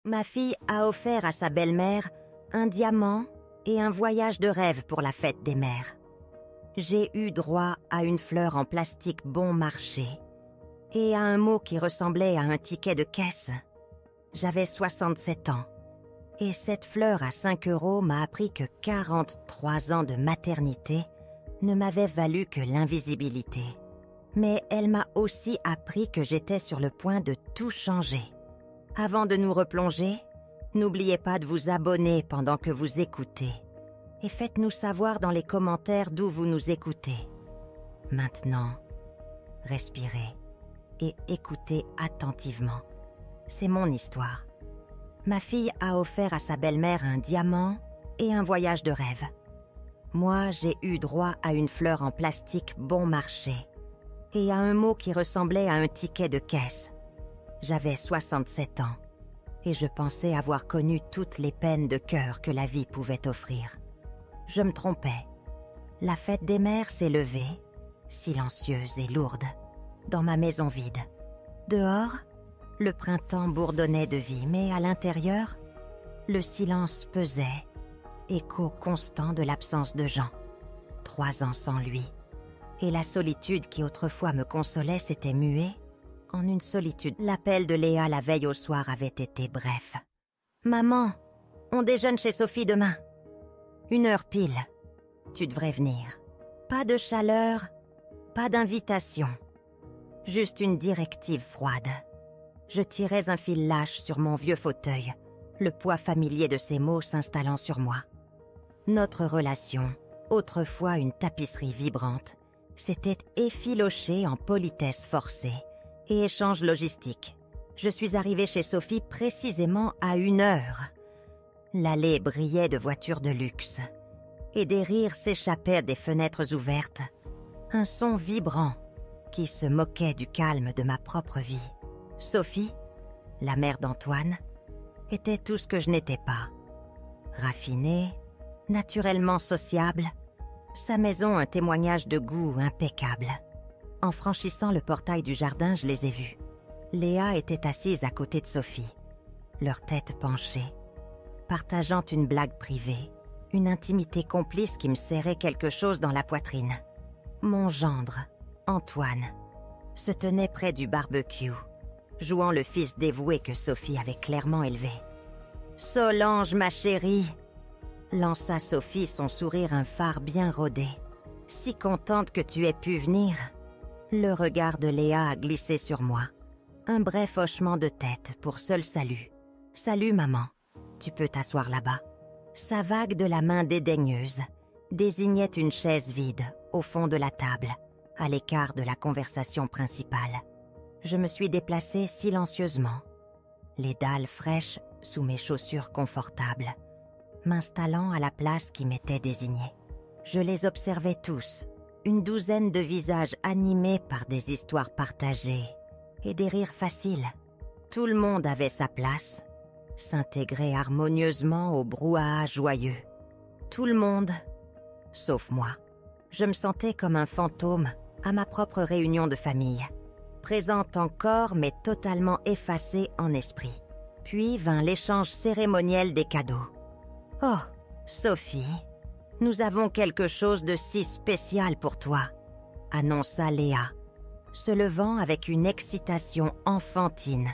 Ma fille a offert à sa belle-mère un diamant et un voyage de rêve pour la fête des mères. J'ai eu droit à une fleur en plastique bon marché et à un mot qui ressemblait à un ticket de caisse. J'avais 67 ans et cette fleur à 5 € m'a appris que 43 ans de maternité ne m'avaient valu que l'invisibilité. Mais elle m'a aussi appris que j'étais sur le point de tout changer. Avant de nous replonger, n'oubliez pas de vous abonner pendant que vous écoutez. Et faites-nous savoir dans les commentaires d'où vous nous écoutez. Maintenant, respirez et écoutez attentivement. C'est mon histoire. Ma fille a offert à sa belle-mère un diamant et un voyage de rêve. Moi, j'ai eu droit à une fleur en plastique bon marché et à un mot qui ressemblait à un ticket de caisse. J'avais 67 ans et je pensais avoir connu toutes les peines de cœur que la vie pouvait offrir. Je me trompais. La fête des mères s'est levée, silencieuse et lourde, dans ma maison vide. Dehors, le printemps bourdonnait de vie, mais à l'intérieur, le silence pesait, écho constant de l'absence de Jean. 3 ans sans lui. Et la solitude qui autrefois me consolait s'était muée en une solitude. L'appel de Léa la veille au soir avait été bref. « Maman, on déjeune chez Sophie demain. 1h pile. Tu devrais venir. Pas de chaleur, pas d'invitation. Juste une directive froide. » Je tirais un fil lâche sur mon vieux fauteuil, le poids familier de ces mots s'installant sur moi. Notre relation, autrefois une tapisserie vibrante, s'était effilochée en politesse forcée et échange logistique. Je suis arrivée chez Sophie précisément à 1h. L'allée brillait de voitures de luxe et des rires s'échappaient des fenêtres ouvertes. Un son vibrant qui se moquait du calme de ma propre vie. Sophie, la mère d'Antoine, était tout ce que je n'étais pas. Raffinée, naturellement sociable, sa maison un témoignage de goût impeccable. En franchissant le portail du jardin, je les ai vus. Léa était assise à côté de Sophie, leurs têtes penchées, partageant une blague privée, une intimité complice qui me serrait quelque chose dans la poitrine. Mon gendre, Antoine, se tenait près du barbecue, jouant le fils dévoué que Sophie avait clairement élevé. « Solange, ma chérie !» lança Sophie, son sourire un phare bien rodé. « Si contente que tu aies pu venir !» Le regard de Léa a glissé sur moi. Un bref hochement de tête pour seul salut. « Salut, maman. Tu peux t'asseoir là-bas. » Sa vague de la main dédaigneuse désignait une chaise vide au fond de la table, à l'écart de la conversation principale. Je me suis déplacée silencieusement, les dalles fraîches sous mes chaussures confortables, m'installant à la place qui m'était désignée. Je les observais tous, une douzaine de visages animés par des histoires partagées et des rires faciles. Tout le monde avait sa place, s'intégrait harmonieusement au brouhaha joyeux. Tout le monde, sauf moi. Je me sentais comme un fantôme à ma propre réunion de famille, présente en corps mais totalement effacée en esprit. Puis vint l'échange cérémoniel des cadeaux. « Oh, Sophie, nous avons quelque chose de si spécial pour toi », annonça Léa, se levant avec une excitation enfantine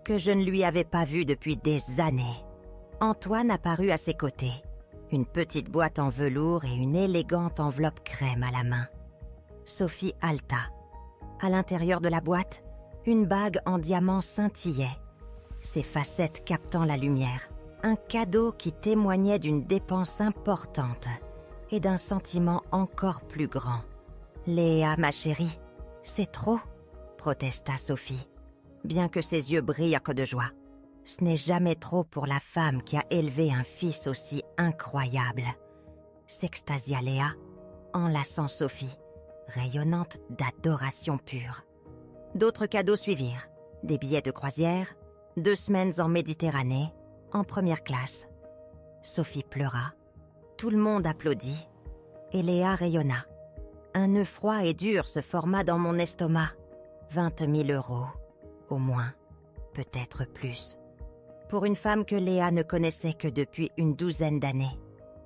que je ne lui avais pas vue depuis des années. Antoine apparut à ses côtés, une petite boîte en velours et une élégante enveloppe crème à la main. Sophie haleta. À l'intérieur de la boîte, une bague en diamant scintillait, ses facettes captant la lumière. Un cadeau qui témoignait d'une dépense importante et d'un sentiment encore plus grand. « Léa, ma chérie, c'est trop », protesta Sophie, bien que ses yeux brillent de joie. Ce n'est jamais trop pour la femme qui a élevé un fils aussi incroyable, s'extasia Léa, enlaçant Sophie, rayonnante d'adoration pure. D'autres cadeaux suivirent, des billets de croisière, 2 semaines en Méditerranée, en première classe. Sophie pleura, tout le monde applaudit, et Léa rayonna. Un nœud froid et dur se forma dans mon estomac. 20 000 €, au moins, peut-être plus. pour une femme que Léa ne connaissait que depuis une douzaine d'années.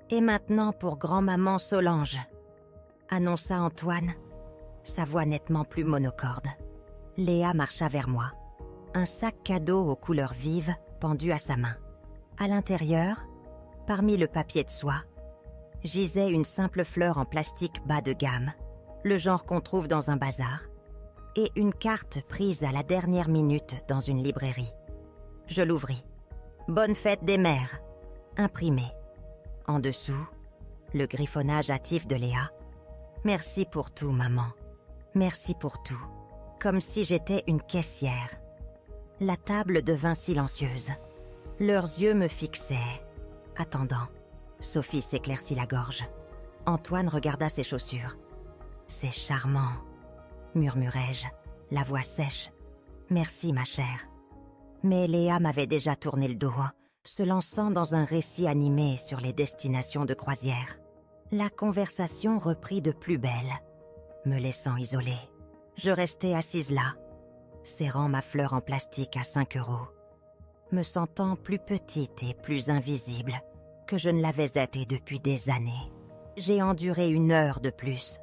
Et maintenant pour grand-maman Solange, annonça Antoine, sa voix nettement plus monocorde. Léa marcha vers moi, un sac cadeau aux couleurs vives pendu à sa main. À l'intérieur, parmi le papier de soie, gisait une simple fleur en plastique bas de gamme, le genre qu'on trouve dans un bazar, et une carte prise à la dernière minute dans une librairie. Je l'ouvris. « Bonne fête des mères » imprimé. En dessous, le griffonnage hâtif de Léa. « Merci pour tout, maman. Merci pour tout. » Comme si j'étais une caissière. La table devint silencieuse. Leurs yeux me fixaient. Attendant, Sophie s'éclaircit la gorge. Antoine regarda ses chaussures. « C'est charmant, » murmurai-je, la voix sèche. « Merci, ma chère. » Mais Léa m'avait déjà tourné le dos, se lançant dans un récit animé sur les destinations de croisière. La conversation reprit de plus belle, me laissant isolée. Je restais assise là, serrant ma fleur en plastique à 5 €, me sentant plus petite et plus invisible que je ne l'avais été depuis des années. J'ai enduré 1 heure de plus,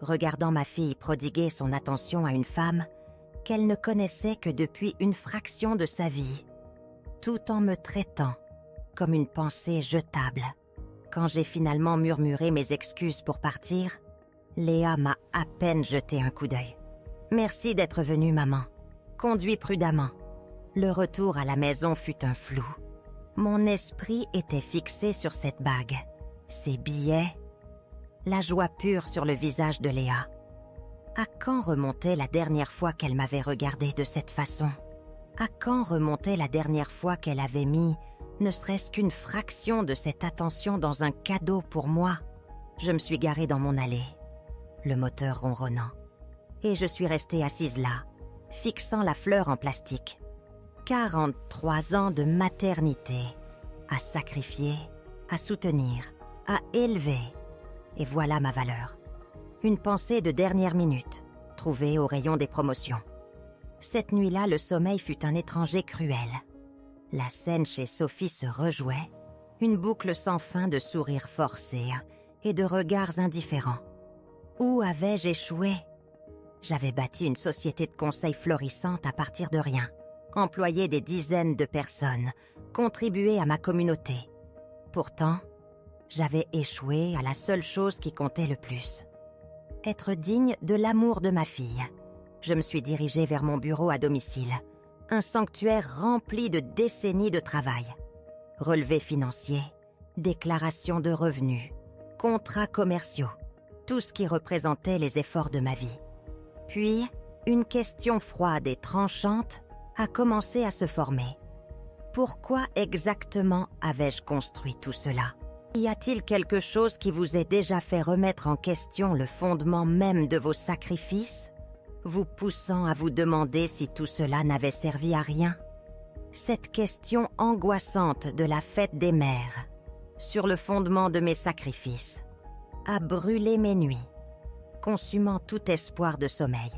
regardant ma fille prodiguer son attention à une femme qu'elle ne connaissait que depuis une fraction de sa vie, tout en me traitant comme une pensée jetable. Quand j'ai finalement murmuré mes excuses pour partir, Léa m'a à peine jeté un coup d'œil. « Merci d'être venue, maman. Conduis prudemment. » Le retour à la maison fut un flou. Mon esprit était fixé sur cette bague, ces billets, la joie pure sur le visage de Léa. À quand remontait la dernière fois qu'elle m'avait regardée de cette façon? À quand remontait la dernière fois qu'elle avait mis ne serait-ce qu'une fraction de cette attention dans un cadeau pour moi? Je me suis garée dans mon allée, le moteur ronronnant, et je suis restée assise là, fixant la fleur en plastique. 43 ans de maternité, à sacrifier, à soutenir, à élever. Et voilà ma valeur. Une pensée de dernière minute, trouvée au rayon des promotions. Cette nuit-là, le sommeil fut un étranger cruel. La scène chez Sophie se rejouait, une boucle sans fin de sourires forcés et de regards indifférents. Où avais-je échoué? J'avais bâti une société de conseil florissante à partir de rien, employé des dizaines de personnes, contribué à ma communauté. Pourtant, j'avais échoué à la seule chose qui comptait le plus. Être digne de l'amour de ma fille. Je me suis dirigée vers mon bureau à domicile, un sanctuaire rempli de décennies de travail. Relevés financiers, déclarations de revenus, contrats commerciaux, tout ce qui représentait les efforts de ma vie. Puis, une question froide et tranchante a commencé à se former. Pourquoi exactement avais-je construit tout cela? Y a-t-il quelque chose qui vous ait déjà fait remettre en question le fondement même de vos sacrifices, vous poussant à vous demander si tout cela n'avait servi à rien? Cette question angoissante de la fête des mères, sur le fondement de mes sacrifices, a brûlé mes nuits, consumant tout espoir de sommeil.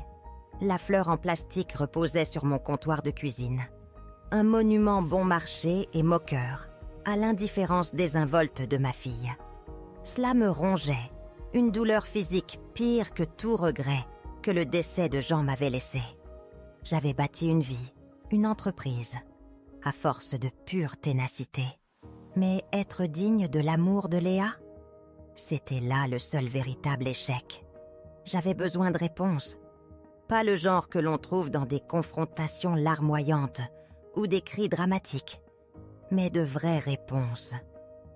La fleur en plastique reposait sur mon comptoir de cuisine. Un monument bon marché et moqueur, à l'indifférence désinvolte de ma fille. Cela me rongeait, une douleur physique pire que tout regret que le décès de Jean m'avait laissé. J'avais bâti une vie, une entreprise, à force de pure ténacité. Mais être digne de l'amour de Léa? C'était là le seul véritable échec. J'avais besoin de réponses. Pas le genre que l'on trouve dans des confrontations larmoyantes ou des cris dramatiques, mais de vraies réponses.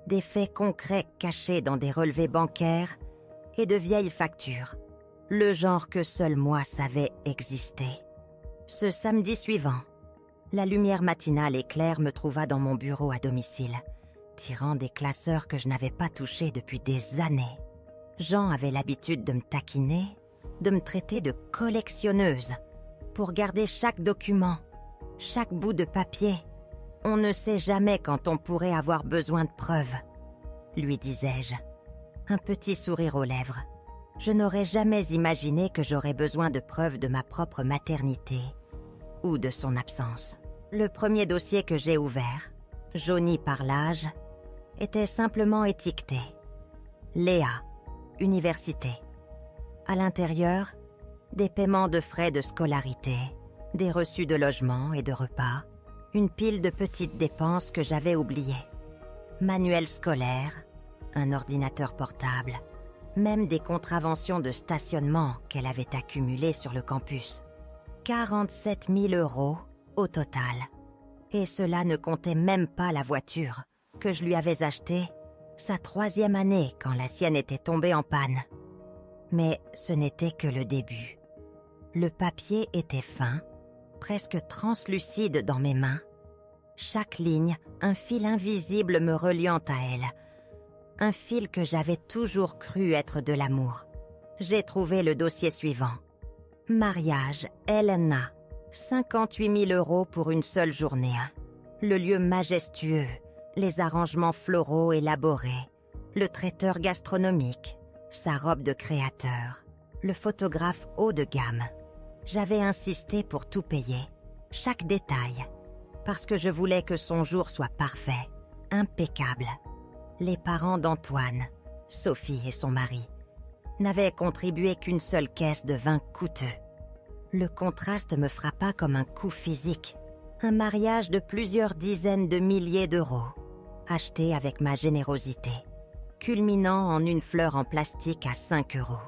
Des faits concrets cachés dans des relevés bancaires et de vieilles factures. Le genre que seul moi savais exister. Ce samedi suivant, la lumière matinale et claire me trouva dans mon bureau à domicile, tirant des classeurs que je n'avais pas touchés depuis des années. Jean avait l'habitude de me taquiner, de me traiter de collectionneuse, pour garder chaque document, chaque bout de papier. On ne sait jamais quand on pourrait avoir besoin de preuves, lui disais-je, un petit sourire aux lèvres. Je n'aurais jamais imaginé que j'aurais besoin de preuves de ma propre maternité ou de son absence. Le premier dossier que j'ai ouvert, jauni par l'âge, était simplement étiqueté « Léa, université ». À l'intérieur, des paiements de frais de scolarité, des reçus de logement et de repas, une pile de petites dépenses que j'avais oubliées. Manuel scolaire, un ordinateur portable, même des contraventions de stationnement qu'elle avait accumulées sur le campus. 47 000 € au total. Et cela ne comptait même pas la voiture que je lui avais achetée sa 3e année quand la sienne était tombée en panne. Mais ce n'était que le début. Le papier était fin, presque translucide dans mes mains. Chaque ligne, un fil invisible me reliant à elle. Un fil que j'avais toujours cru être de l'amour. J'ai trouvé le dossier suivant. Mariage, Elena, 58 000 € pour une seule journée. Le lieu majestueux, les arrangements floraux élaborés, le traiteur gastronomique, sa robe de créateur, le photographe haut de gamme. J'avais insisté pour tout payer, chaque détail, parce que je voulais que son jour soit parfait, impeccable. Les parents d'Antoine, Sophie et son mari, n'avaient contribué qu'une seule caisse de vin coûteux. Le contraste me frappa comme un coup physique. Un mariage de plusieurs dizaines de milliers d'euros, acheté avec ma générosité, culminant en une fleur en plastique à 5 €.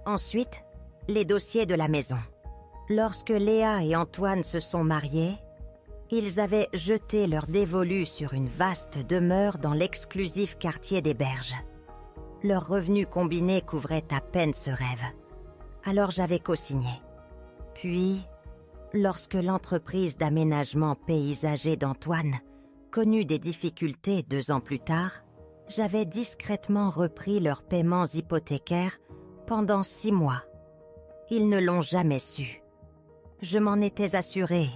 Ensuite, les dossiers de la maison. Lorsque Léa et Antoine se sont mariés, ils avaient jeté leur dévolu sur une vaste demeure dans l'exclusif quartier des Berges. Leurs revenus combinés couvraient à peine ce rêve. Alors j'avais co-signé. Puis, lorsque l'entreprise d'aménagement paysager d'Antoine connut des difficultés 2 ans plus tard, j'avais discrètement repris leurs paiements hypothécaires pendant 6 mois. Ils ne l'ont jamais su. Je m'en étais assurée,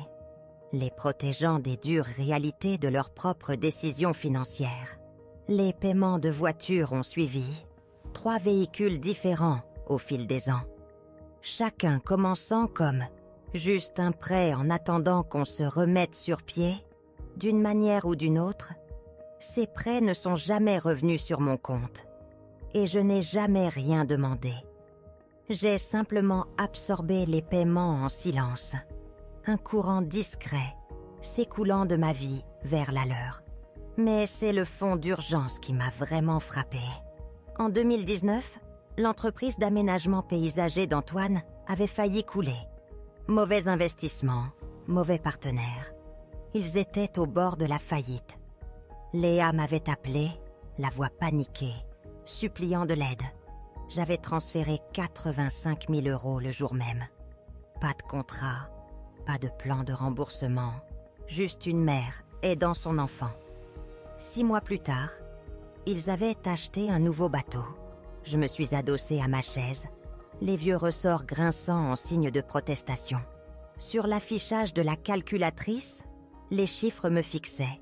les protégeant des dures réalités de leurs propres décisions financières. Les paiements de voitures ont suivi, 3 véhicules différents au fil des ans. Chacun commençant comme juste un prêt en attendant qu'on se remette sur pied, d'une manière ou d'une autre. Ces prêts ne sont jamais revenus sur mon compte et je n'ai jamais rien demandé. J'ai simplement absorbé les paiements en silence, un courant discret s'écoulant de ma vie vers la leur. Mais c'est le fonds d'urgence qui m'a vraiment frappée. En 2019, l'entreprise d'aménagement paysager d'Antoine avait failli couler. Mauvais investissement, mauvais partenaire. Ils étaient au bord de la faillite. Léa m'avait appelé, la voix paniquée, suppliant de l'aide. J'avais transféré 85 000 € le jour même. Pas de contrat, pas de plan de remboursement, juste une mère aidant son enfant. 6 mois plus tard, ils avaient acheté un nouveau bateau. Je me suis adossée à ma chaise, les vieux ressorts grinçant en signe de protestation. Sur l'affichage de la calculatrice, les chiffres me fixaient.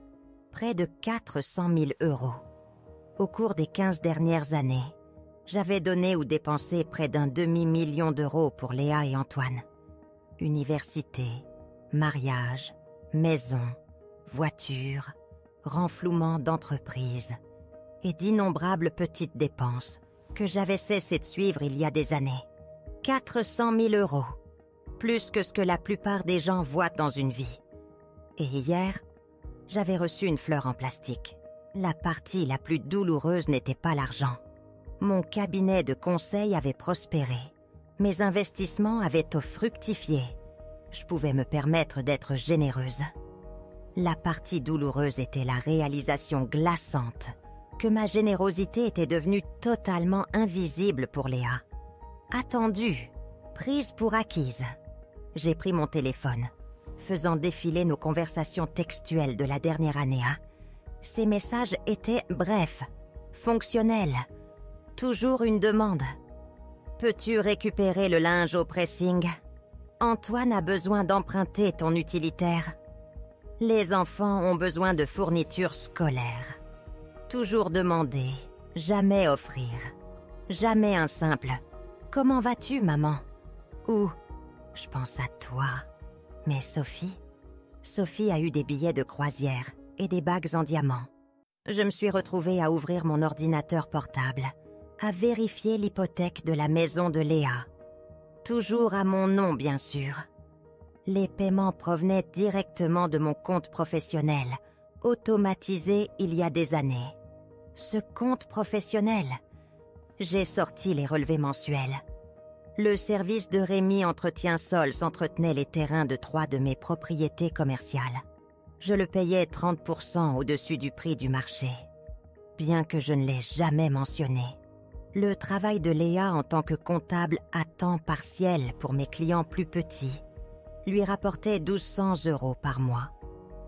Près de 400 000 €. Au cours des 15 dernières années, j'avais donné ou dépensé près d'un demi-million d'euros pour Léa et Antoine. Université, mariage, maison, voiture, renflouement d'entreprise et d'innombrables petites dépenses que j'avais cessé de suivre il y a des années. 400 000 €, plus que ce que la plupart des gens voient dans une vie. Et hier, j'avais reçu une fleur en plastique. La partie la plus douloureuse n'était pas l'argent. Mon cabinet de conseil avait prospéré. Mes investissements avaient fructifié. Je pouvais me permettre d'être généreuse. La partie douloureuse était la réalisation glaçante que ma générosité était devenue totalement invisible pour Léa. Attendue, prise pour acquise. J'ai pris mon téléphone, faisant défiler nos conversations textuelles de la dernière année. Ces messages étaient brefs, fonctionnels, toujours une demande. Peux-tu récupérer le linge au pressing? Antoine a besoin d'emprunter ton utilitaire. Les enfants ont besoin de fournitures scolaires. Toujours demander, jamais offrir. Jamais un simple « Comment vas-tu, maman ?» ou « Je pense à toi. Mais Sophie, Sophie a eu des billets de croisière et des bagues en diamant. Je me suis retrouvée à ouvrir mon ordinateur portable, à vérifier l'hypothèque de la maison de Léa. Toujours à mon nom, bien sûr. Les paiements provenaient directement de mon compte professionnel, automatisé il y a des années. Ce compte professionnel, j'ai sorti les relevés mensuels. Le service de Rémi Entretien Sol s'entretenait les terrains de 3 de mes propriétés commerciales. Je le payais 30% au-dessus du prix du marché, bien que je ne l'ai jamais mentionné. Le travail de Léa en tant que comptable à temps partiel pour mes clients plus petits lui rapportait 1 200 € par mois,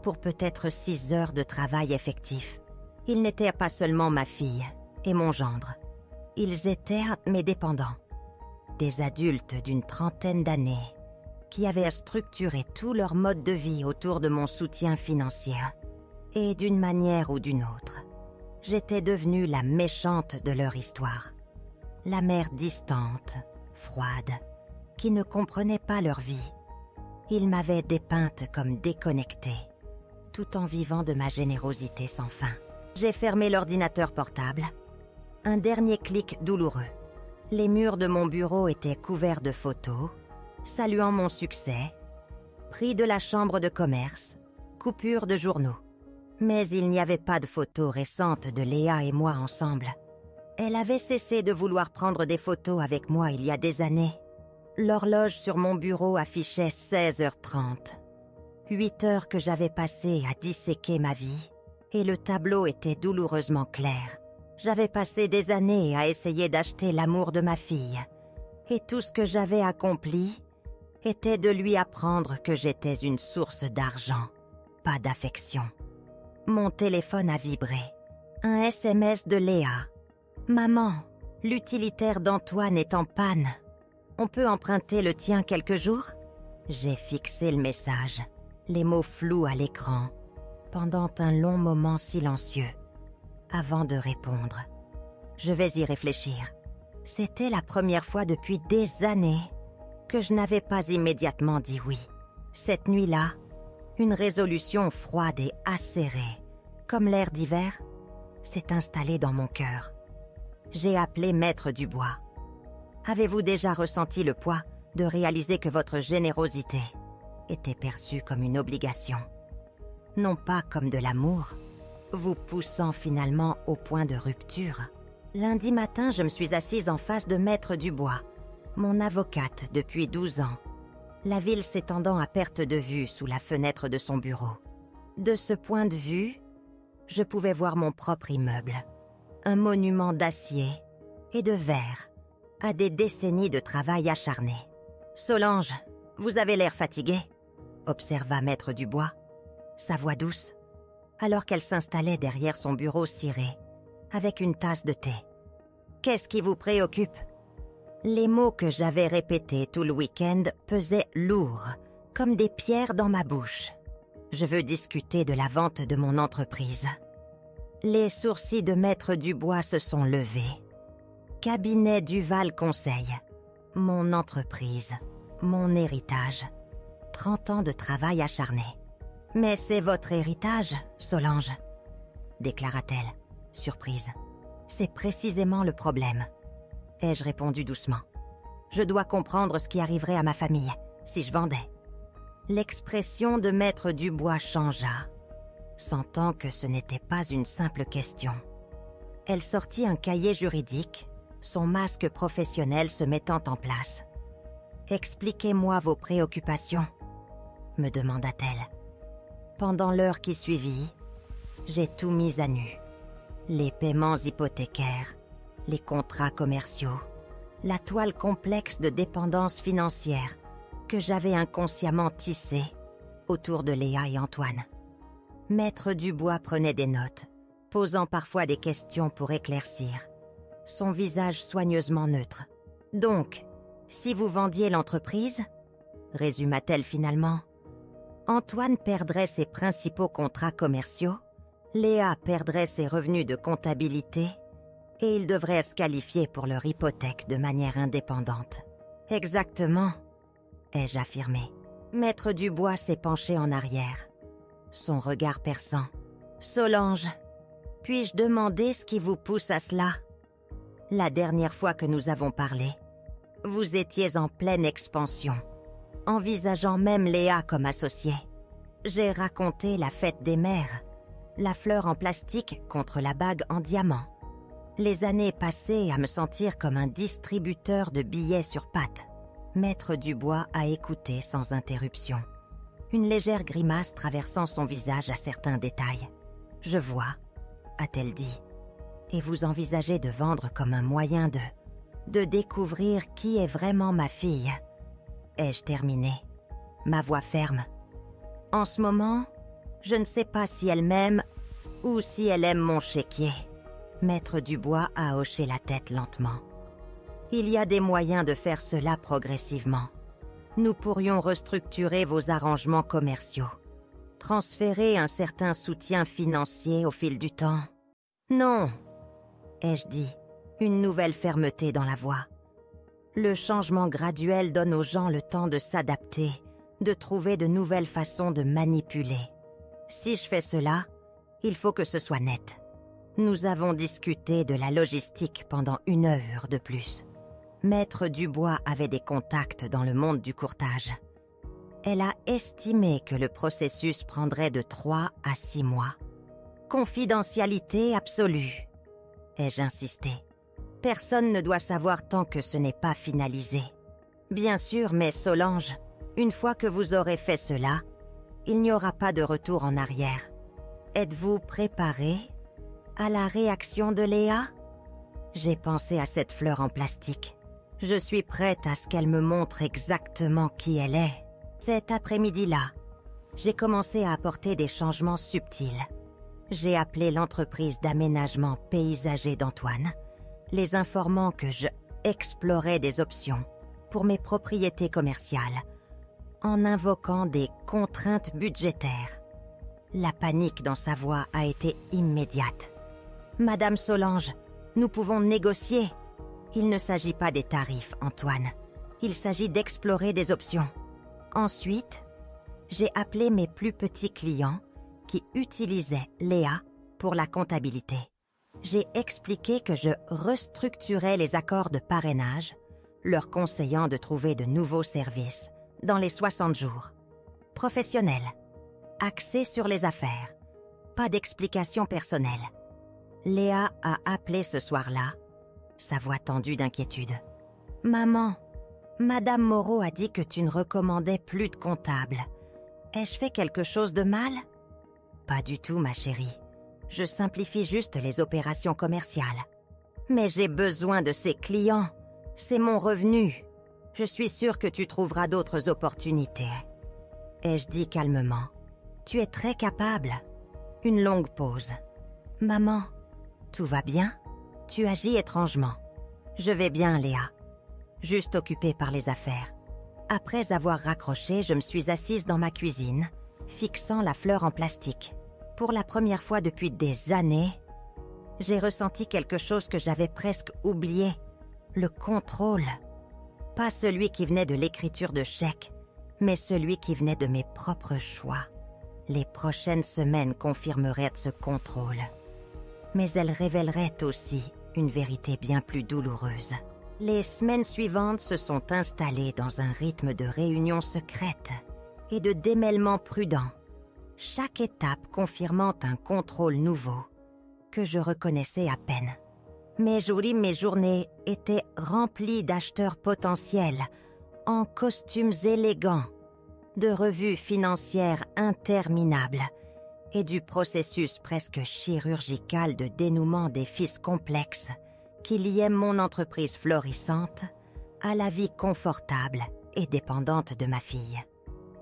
pour peut-être 6 heures de travail effectif. Ils n'étaient pas seulement ma fille et mon gendre. Ils étaient mes dépendants. Des adultes d'une trentaine d'années qui avaient structuré tout leur mode de vie autour de mon soutien financier. Et d'une manière ou d'une autre, j'étais devenue la méchante de leur histoire. La mère distante, froide, qui ne comprenait pas leur vie. Ils m'avaient dépeinte comme déconnectée, tout en vivant de ma générosité sans fin. J'ai fermé l'ordinateur portable. Un dernier clic douloureux. Les murs de mon bureau étaient couverts de photos, saluant mon succès, prix de la chambre de commerce, coupure de journaux. Mais il n'y avait pas de photos récentes de Léa et moi ensemble. Elle avait cessé de vouloir prendre des photos avec moi il y a des années. L'horloge sur mon bureau affichait 16h30. 8 heures que j'avais passées à disséquer ma vie, et le tableau était douloureusement clair. J'avais passé des années à essayer d'acheter l'amour de ma fille, et tout ce que j'avais accompli était de lui apprendre que j'étais une source d'argent, pas d'affection. Mon téléphone a vibré. Un SMS de Léa. « Maman, l'utilitaire d'Antoine est en panne. On peut emprunter le tien quelques jours ?» J'ai fixé le message, les mots flous à l'écran, pendant un long moment silencieux, avant de répondre. Je vais y réfléchir. C'était la première fois depuis des années que je n'avais pas immédiatement dit oui. Cette nuit-là, une résolution froide et acérée, comme l'air d'hiver, s'est installée dans mon cœur. J'ai appelé Maître Dubois. Avez-vous déjà ressenti le poids de réaliser que votre générosité était perçue comme une obligation, non pas comme de l'amour, vous poussant finalement au point de rupture? Lundi matin, je me suis assise en face de Maître Dubois, mon avocate depuis 12 ans, la ville s'étendant à perte de vue sous la fenêtre de son bureau. De ce point de vue, je pouvais voir mon propre immeuble, un monument d'acier et de verre à des décennies de travail acharné. « Solange, vous avez l'air fatiguée », observa Maître Dubois, sa voix douce, alors qu'elle s'installait derrière son bureau ciré, avec une tasse de thé. « Qu'est-ce qui vous préoccupe ?» Les mots que j'avais répétés tout le week-end pesaient lourds, comme des pierres dans ma bouche. Je veux discuter de la vente de mon entreprise. Les sourcils de Maître Dubois se sont levés. Cabinet Duval Conseil. Mon entreprise. Mon héritage. 30 ans de travail acharné. « Mais c'est votre héritage, Solange, » déclara-t-elle, surprise. « C'est précisément le problème. » Ai-je répondu doucement. « Je dois comprendre ce qui arriverait à ma famille si je vendais. » L'expression de Maître Dubois changea, sentant que ce n'était pas une simple question. Elle sortit un cahier juridique, son masque professionnel se mettant en place. « Expliquez-moi vos préoccupations, » me demanda-t-elle. Pendant l'heure qui suivit, j'ai tout mis à nu. Les paiements hypothécaires, les contrats commerciaux, la toile complexe de dépendance financière que j'avais inconsciemment tissée autour de Léa et Antoine. Maître Dubois prenait des notes, posant parfois des questions pour éclaircir, son visage soigneusement neutre. « Donc, si vous vendiez l'entreprise, » résuma-t-elle finalement, Antoine perdrait ses principaux contrats commerciaux, Léa perdrait ses revenus de comptabilité et ils devraient se qualifier pour leur hypothèque de manière indépendante. « Exactement, » ai-je affirmé. « Maître Dubois s'est penché en arrière, son regard perçant. « Solange, puis-je demander ce qui vous pousse à cela? La dernière fois que nous avons parlé, vous étiez en pleine expansion, envisageant même Léa comme associée. J'ai raconté la fête des mères, la fleur en plastique contre la bague en diamant. Les années passées à me sentir comme un distributeur de billets sur pattes. » Maître Dubois a écouté sans interruption, une légère grimace traversant son visage à certains détails. « Je vois, » a-t-elle dit. « Et vous envisagez de vendre comme un moyen de découvrir qui est vraiment ma fille. » Ai-je terminé, ma voix ferme. En ce moment, je ne sais pas si elle m'aime ou si elle aime mon chéquier. Maître Dubois a hoché la tête lentement. Il y a des moyens de faire cela progressivement. Nous pourrions restructurer vos arrangements commerciaux, transférer un certain soutien financier au fil du temps. Non, ai-je dit, une nouvelle fermeté dans la voix. Le changement graduel donne aux gens le temps de s'adapter, de trouver de nouvelles façons de manipuler. Si je fais cela, il faut que ce soit net. Nous avons discuté de la logistique pendant 1 heure de plus. Maître Dubois avait des contacts dans le monde du courtage. Elle a estimé que le processus prendrait de 3 à 6 mois. Confidentialité absolue, ai-je insisté. Personne ne doit savoir tant que ce n'est pas finalisé. Bien sûr, mais Solange, une fois que vous aurez fait cela, il n'y aura pas de retour en arrière. Êtes-vous préparée à la réaction de Léa? J'ai pensé à cette fleur en plastique. Je suis prête à ce qu'elle me montre exactement qui elle est. Cet après-midi-là, j'ai commencé à apporter des changements subtils. J'ai appelé l'entreprise d'aménagement paysager d'Antoine, les informant que je explorais des options pour mes propriétés commerciales, en invoquant des contraintes budgétaires. La panique dans sa voix a été immédiate. « Madame Solange, nous pouvons négocier. Il ne s'agit pas des tarifs, Antoine. Il s'agit d'explorer des options. » Ensuite, j'ai appelé mes plus petits clients qui utilisaient Léa pour la comptabilité. J'ai expliqué que je restructurais les accords de parrainage, leur conseillant de trouver de nouveaux services dans les 60 jours. Professionnels, axés sur les affaires, pas d'explications personnelles. Léa a appelé ce soir-là, sa voix tendue d'inquiétude. « Maman, Madame Moreau a dit que tu ne recommandais plus de comptable. Ai-je fait quelque chose de mal? » Pas du tout, ma chérie. Je simplifie juste les opérations commerciales. Mais j'ai besoin de ces clients. C'est mon revenu. Je suis sûre que tu trouveras d'autres opportunités. Ai-je dit calmement. Tu es très capable. Une longue pause. Maman, tout va bien? Tu agis étrangement. Je vais bien, Léa. Juste occupée par les affaires. Après avoir raccroché, je me suis assise dans ma cuisine, fixant la fleur en plastique. Pour la première fois depuis des années, j'ai ressenti quelque chose que j'avais presque oublié. Le contrôle. Pas celui qui venait de l'écriture de chèques, mais celui qui venait de mes propres choix. Les prochaines semaines confirmeraient ce contrôle. Mais elles révéleraient aussi une vérité bien plus douloureuse. Les semaines suivantes se sont installées dans un rythme de réunions secrètes et de démêlements prudents, chaque étape confirmant un contrôle nouveau que je reconnaissais à peine. Mes journées étaient remplies d'acheteurs potentiels, en costumes élégants, de revues financières interminables et du processus presque chirurgical de dénouement des fils complexes qui liait mon entreprise florissante à la vie confortable et dépendante de ma fille.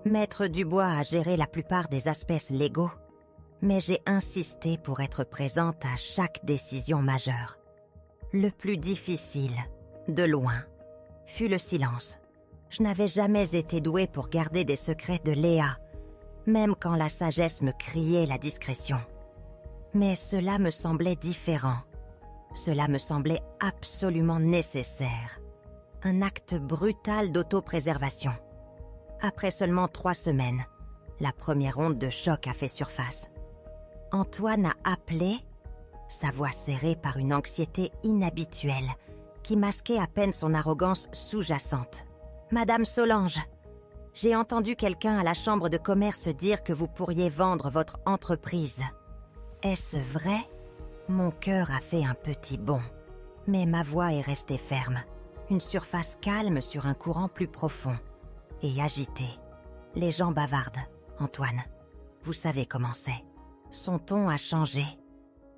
Maître Dubois a géré la plupart des aspects légaux, mais j'ai insisté pour être présente à chaque décision majeure. Le plus difficile, de loin, fut le silence. Je n'avais jamais été douée pour garder des secrets de Léa, même quand la sagesse me criait la discrétion. Mais cela me semblait différent. Cela me semblait absolument nécessaire. Un acte brutal d'autopréservation. Après seulement 3 semaines, la première onde de choc a fait surface. Antoine a appelé, sa voix serrée par une anxiété inhabituelle qui masquait à peine son arrogance sous-jacente. « Madame Solange, j'ai entendu quelqu'un à la chambre de commerce dire que vous pourriez vendre votre entreprise. Est-ce vrai ?» Mon cœur a fait un petit bond, mais ma voix est restée ferme. Une surface calme sur un courant plus profond et agité. Les gens bavardent, Antoine. Vous savez comment c'est. Son ton a changé,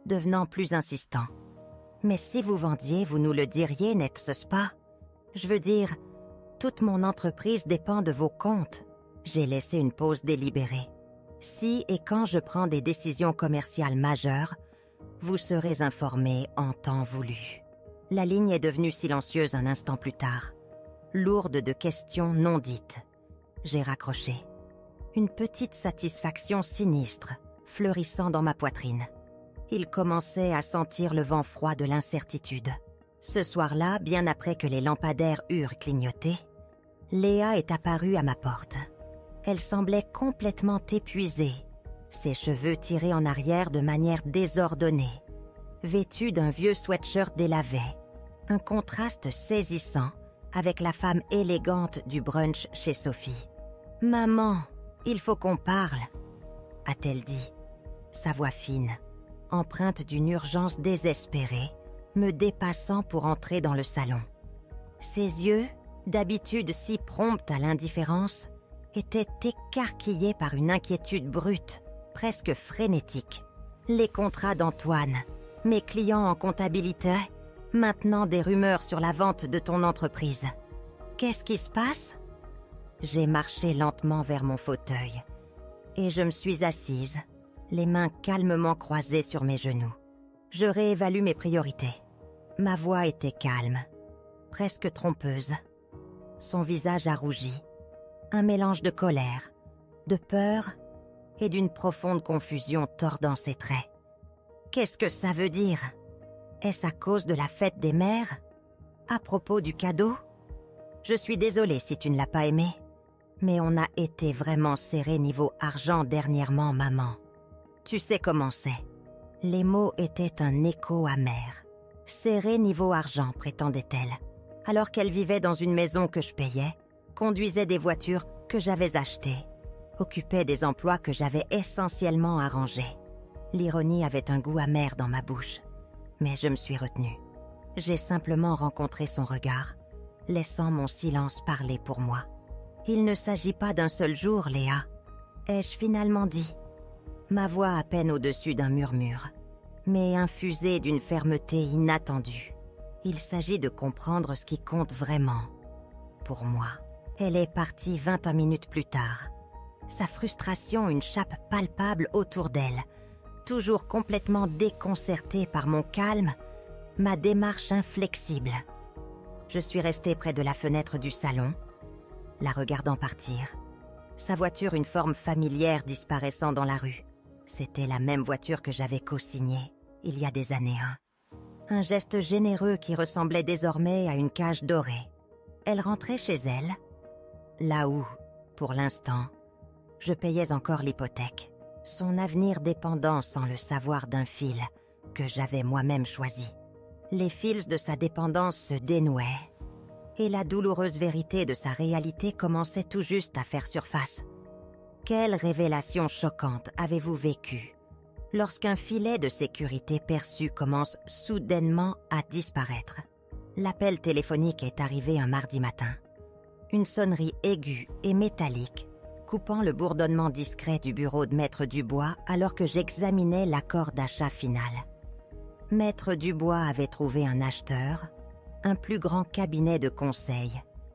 devenant plus insistant. Mais si vous vendiez, vous nous le diriez, n'est-ce pas? Je veux dire, toute mon entreprise dépend de vos comptes. J'ai laissé une pause délibérée. Si et quand je prends des décisions commerciales majeures, vous serez informé en temps voulu. La ligne est devenue silencieuse un instant plus tard, lourde de questions non dites. J'ai raccroché. Une petite satisfaction sinistre fleurissant dans ma poitrine. Il commençait à sentir le vent froid de l'incertitude. Ce soir-là, bien après que les lampadaires eurent clignoté, Léa est apparue à ma porte. Elle semblait complètement épuisée, ses cheveux tirés en arrière de manière désordonnée, vêtue d'un vieux sweatshirt délavé, un contraste saisissant avec la femme élégante du brunch chez Sophie. « Maman, il faut qu'on parle », a-t-elle dit, sa voix fine, empreinte d'une urgence désespérée, me dépassant pour entrer dans le salon. Ses yeux, d'habitude si prompts à l'indifférence, étaient écarquillés par une inquiétude brute, presque frénétique. Les contrats d'Antoine, mes clients en comptabilité, maintenant des rumeurs sur la vente de ton entreprise. Qu'est-ce qui se passe? J'ai marché lentement vers mon fauteuil et je me suis assise, les mains calmement croisées sur mes genoux. Je réévalue mes priorités. Ma voix était calme, presque trompeuse. Son visage a rougi, un mélange de colère, de peur et d'une profonde confusion tordant ses traits. Qu'est-ce que ça veut dire? Est-ce à cause de la fête des mères? À propos du cadeau? Je suis désolée si tu ne l'as pas aimé, mais on a été vraiment serré niveau argent dernièrement, maman. Tu sais comment c'est. Les mots étaient un écho amer. Serré niveau argent, prétendait-elle, alors qu'elle vivait dans une maison que je payais, conduisait des voitures que j'avais achetées, occupait des emplois que j'avais essentiellement arrangés. L'ironie avait un goût amer dans ma bouche, mais je me suis retenue. J'ai simplement rencontré son regard, laissant mon silence parler pour moi. « Il ne s'agit pas d'un seul jour, Léa. » ai-je finalement dit, ma voix à peine au-dessus d'un murmure, mais infusée d'une fermeté inattendue. Il s'agit de comprendre ce qui compte vraiment. Pour moi, elle est partie 21 minutes plus tard. Sa frustration, une chape palpable autour d'elle, toujours complètement déconcertée par mon calme, ma démarche inflexible. Je suis restée près de la fenêtre du salon, la regardant partir. Sa voiture, une forme familière disparaissant dans la rue. C'était la même voiture que j'avais co-signée, il y a des années. Un geste généreux qui ressemblait désormais à une cage dorée. Elle rentrait chez elle, là où, pour l'instant, je payais encore l'hypothèque. Son avenir dépendant sans le savoir d'un fil que j'avais moi-même choisi. Les fils de sa dépendance se dénouaient et la douloureuse vérité de sa réalité commençait tout juste à faire surface. Quelle révélation choquante avez-vous vécue lorsqu'un filet de sécurité perçu commence soudainement à disparaître? L'appel téléphonique est arrivé un mardi matin. Une sonnerie aiguë et métallique, coupant le bourdonnement discret du bureau de Maître Dubois alors que j'examinais l'accord d'achat final. Maître Dubois avait trouvé un acheteur, un plus grand cabinet de conseil,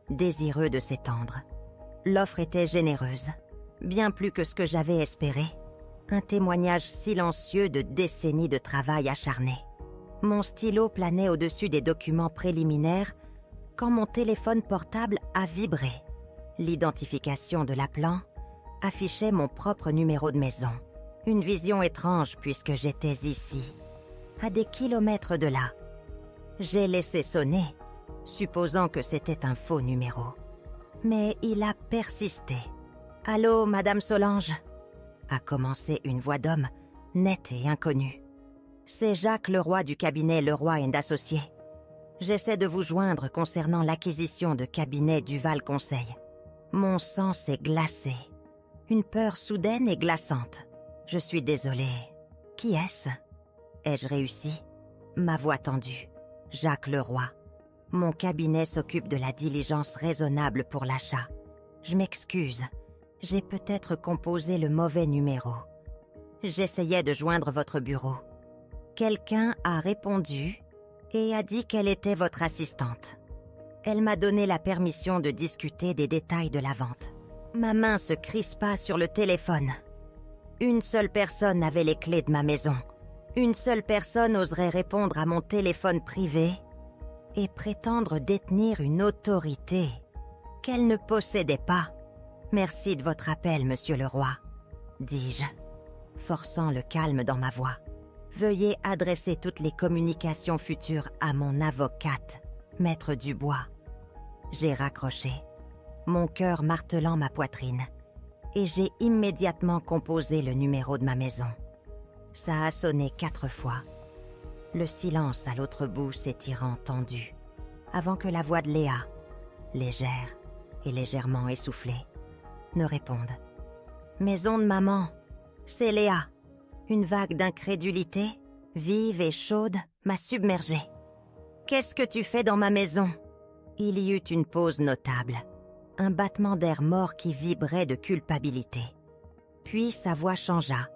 désireux de s'étendre. L'offre était généreuse, bien plus que ce que j'avais espéré, un témoignage silencieux de décennies de travail acharné. Mon stylo planait au-dessus des documents préliminaires quand mon téléphone portable a vibré. L'identification de l'appelant affichait mon propre numéro de maison. Une vision étrange puisque j'étais ici, à des kilomètres de là. J'ai laissé sonner, supposant que c'était un faux numéro. Mais il a persisté. « Allô, Madame Solange ?» a commencé une voix d'homme, nette et inconnue. « C'est Jacques Leroy du cabinet Leroy & Associés. J'essaie de vous joindre concernant l'acquisition de cabinet Duval Conseil. Mon sang s'est glacé. Une peur soudaine et glaçante. Je suis désolée. Qui est-ce ? Ai-je réussi ? Ma voix tendue. Jacques Leroy. Mon cabinet s'occupe de la diligence raisonnable pour l'achat. Je m'excuse. J'ai peut-être composé le mauvais numéro. J'essayais de joindre votre bureau. Quelqu'un a répondu et a dit qu'elle était votre assistante. Elle m'a donné la permission de discuter des détails de la vente. Ma main se crispa sur le téléphone. Une seule personne avait les clés de ma maison. Une seule personne oserait répondre à mon téléphone privé et prétendre détenir une autorité qu'elle ne possédait pas. « Merci de votre appel, Monsieur Leroy, » dis-je, forçant le calme dans ma voix. « Veuillez adresser toutes les communications futures à mon avocate, Maître Dubois. » J'ai raccroché, mon cœur martelant ma poitrine, et j'ai immédiatement composé le numéro de ma maison. Ça a sonné 4 fois. Le silence à l'autre bout s'étirant tendu, avant que la voix de Léa, légère et légèrement essoufflée, ne réponde. « Maison de maman, c'est Léa. » Une vague d'incrédulité, vive et chaude, m'a submergée. « Qu'est-ce que tu fais dans ma maison ?» Il y eut une pause notable, un battement d'air mort qui vibrait de culpabilité. Puis sa voix changea,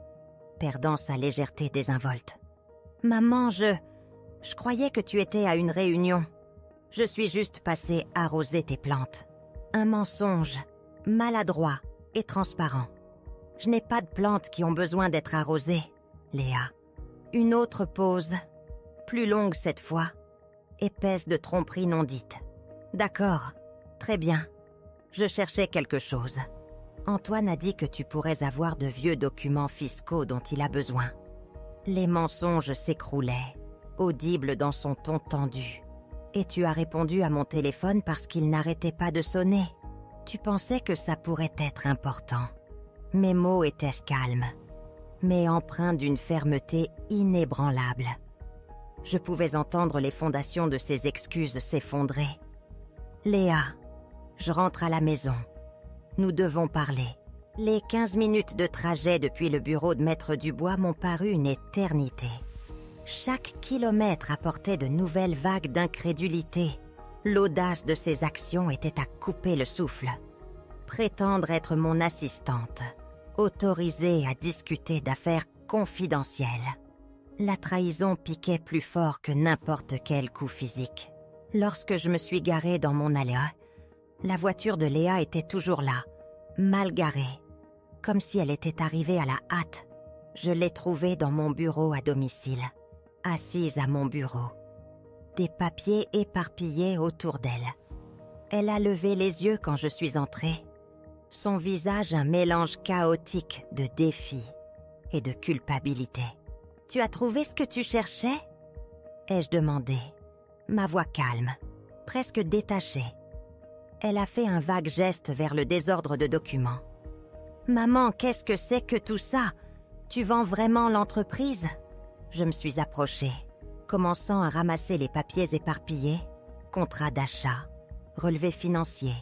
perdant sa légèreté désinvolte. « Maman, je croyais que tu étais à une réunion. Je suis juste passée arroser tes plantes. Un mensonge, maladroit et transparent. Je n'ai pas de plantes qui ont besoin d'être arrosées, Léa. » Une autre pause, plus longue cette fois, épaisse de tromperies non dites. « D'accord, très bien. Je cherchais quelque chose. Antoine a dit que tu pourrais avoir de vieux documents fiscaux dont il a besoin. » Les mensonges s'écroulaient, audibles dans son ton tendu. Et tu as répondu à mon téléphone parce qu'il n'arrêtait pas de sonner. Tu pensais que ça pourrait être important. Mes mots étaient calmes, mais empreints d'une fermeté inébranlable. Je pouvais entendre les fondations de ses excuses s'effondrer. « Léa, je rentre à la maison. Nous devons parler. » Les 15 minutes de trajet depuis le bureau de Maître Dubois m'ont paru une éternité. Chaque kilomètre apportait de nouvelles vagues d'incrédulité. L'audace de ses actions était à couper le souffle. Prétendre être mon assistante, autorisée à discuter d'affaires confidentielles. La trahison piquait plus fort que n'importe quel coup physique. Lorsque je me suis garée dans mon allée, la voiture de Léa était toujours là, mal garée, comme si elle était arrivée à la hâte. Je l'ai trouvée dans mon bureau à domicile, assise à mon bureau, des papiers éparpillés autour d'elle. Elle a levé les yeux quand je suis entrée, son visage un mélange chaotique de défi et de culpabilité. « Tu as trouvé ce que tu cherchais ?» ai-je demandé, ma voix calme, presque détachée. Elle a fait un vague geste vers le désordre de documents. « Maman, qu'est-ce que c'est que tout ça? Tu vends vraiment l'entreprise ?» Je me suis approchée, commençant à ramasser les papiers éparpillés, contrats d'achat, relevés financiers,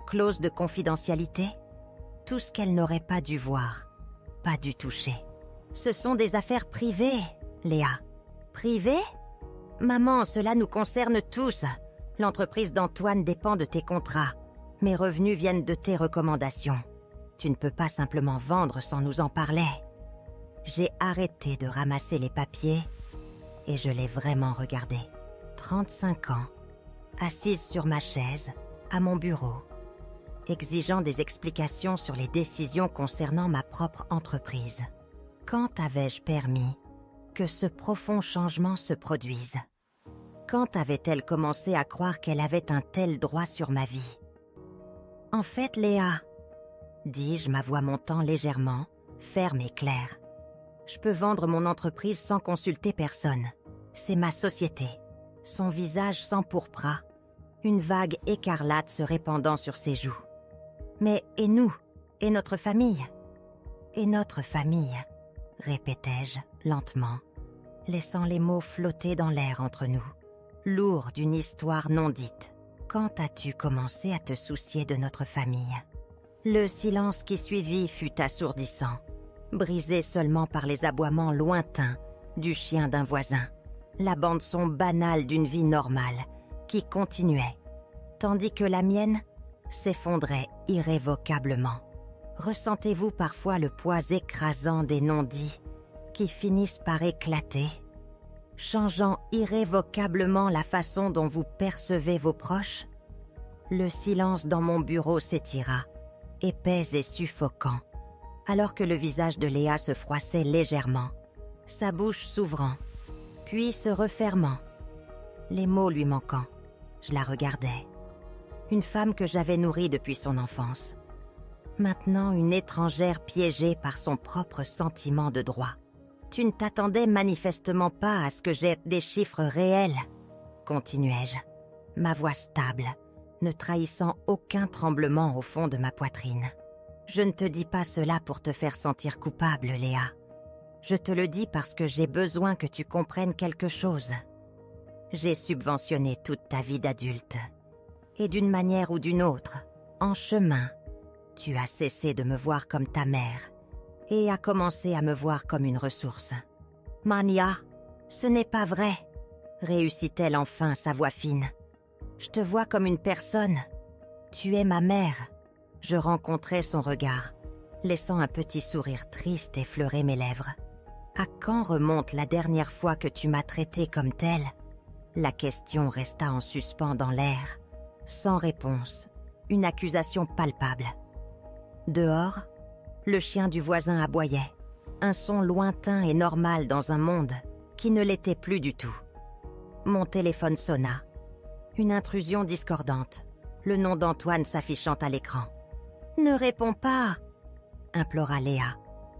clauses de confidentialité, tout ce qu'elle n'aurait pas dû voir, pas dû toucher. « Ce sont des affaires privées, Léa. »« Privées ? Maman, cela nous concerne tous. L'entreprise d'Antoine dépend de tes contrats. Mes revenus viennent de tes recommandations. Tu ne peux pas simplement vendre sans nous en parler. » J'ai arrêté de ramasser les papiers et je l'ai vraiment regardée. 35 ans, assise sur ma chaise, à mon bureau, exigeant des explications sur les décisions concernant ma propre entreprise. Quand avais-je permis que ce profond changement se produise? Quand avait-elle commencé à croire qu'elle avait un tel droit sur ma vie? « En fait, Léa, » dis-je, ma voix montant légèrement, ferme et claire, « je peux vendre mon entreprise sans consulter personne. C'est ma société. » Son visage s'empourpra, une vague écarlate se répandant sur ses joues. Mais et nous? Et notre famille? Et notre famille, répétai-je lentement, laissant les mots flotter dans l'air entre nous, lourds d'une histoire non dite. Quand as-tu commencé à te soucier de notre famille? Le silence qui suivit fut assourdissant, brisé seulement par les aboiements lointains du chien d'un voisin, la bande-son banale d'une vie normale qui continuait, tandis que la mienne s'effondrait irrévocablement. Ressentez-vous parfois le poids écrasant des non-dits qui finissent par éclater, changeant irrévocablement la façon dont vous percevez vos proches? Le silence dans mon bureau s'étira, épais et suffocant, alors que le visage de Léa se froissait légèrement, sa bouche s'ouvrant, puis se refermant, les mots lui manquant. Je la regardais. Une femme que j'avais nourrie depuis son enfance. Maintenant une étrangère piégée par son propre sentiment de droit. Tu ne t'attendais manifestement pas à ce que j'aie des chiffres réels, continuai-je, ma voix stable, ne trahissant aucun tremblement au fond de ma poitrine. Je ne te dis pas cela pour te faire sentir coupable, Léa. Je te le dis parce que j'ai besoin que tu comprennes quelque chose. J'ai subventionné toute ta vie d'adulte. Et d'une manière ou d'une autre, en chemin, tu as cessé de me voir comme ta mère et as commencé à me voir comme une ressource. Mania, ce n'est pas vrai, réussit-elle enfin sa voix fine. Je te vois comme une personne. Tu es ma mère. Je rencontrai son regard, laissant un petit sourire triste effleurer mes lèvres. À quand remonte la dernière fois que tu m'as traitée comme telle? La question resta en suspens dans l'air, sans réponse, une accusation palpable. Dehors, le chien du voisin aboyait, un son lointain et normal dans un monde qui ne l'était plus du tout. Mon téléphone sonna. Une intrusion discordante, le nom d'Antoine s'affichant à l'écran. « Ne réponds pas !» implora Léa,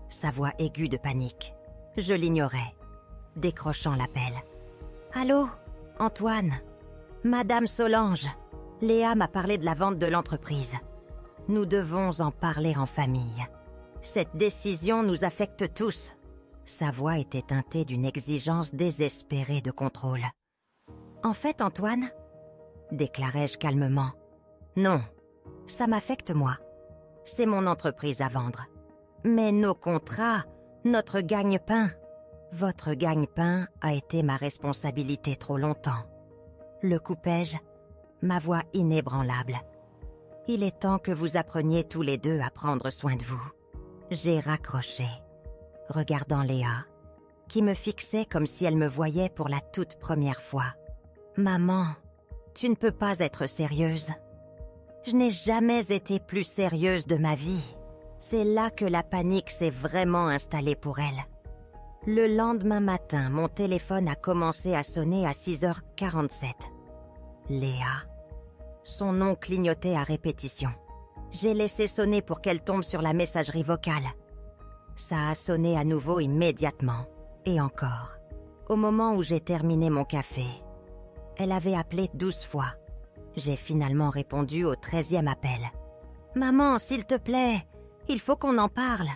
sa voix aiguë de panique. Je l'ignorais, décrochant l'appel. « Allô, Antoine? Madame Solange, Léa m'a parlé de la vente de l'entreprise. Nous devons en parler en famille. Cette décision nous affecte tous. » Sa voix était teintée d'une exigence désespérée de contrôle. « En fait, Antoine, déclarai-je calmement, non, ça m'affecte moi. C'est mon entreprise à vendre. Mais nos contrats, notre gagne-pain, votre gagne-pain a été ma responsabilité trop longtemps. Le coupai-je, ma voix inébranlable. Il est temps que vous appreniez tous les deux à prendre soin de vous. J'ai raccroché, regardant Léa, qui me fixait comme si elle me voyait pour la toute première fois. Maman, tu ne peux pas être sérieuse. Je n'ai jamais été plus sérieuse de ma vie. C'est là que la panique s'est vraiment installée pour elle. Le lendemain matin, mon téléphone a commencé à sonner à 6h47. Léa. Son nom clignotait à répétition. J'ai laissé sonner pour qu'elle tombe sur la messagerie vocale. Ça a sonné à nouveau immédiatement. Et encore. Au moment où j'ai terminé mon café, elle avait appelé 12 fois. J'ai finalement répondu au 13e appel. « Maman, s'il te plaît, il faut qu'on en parle. »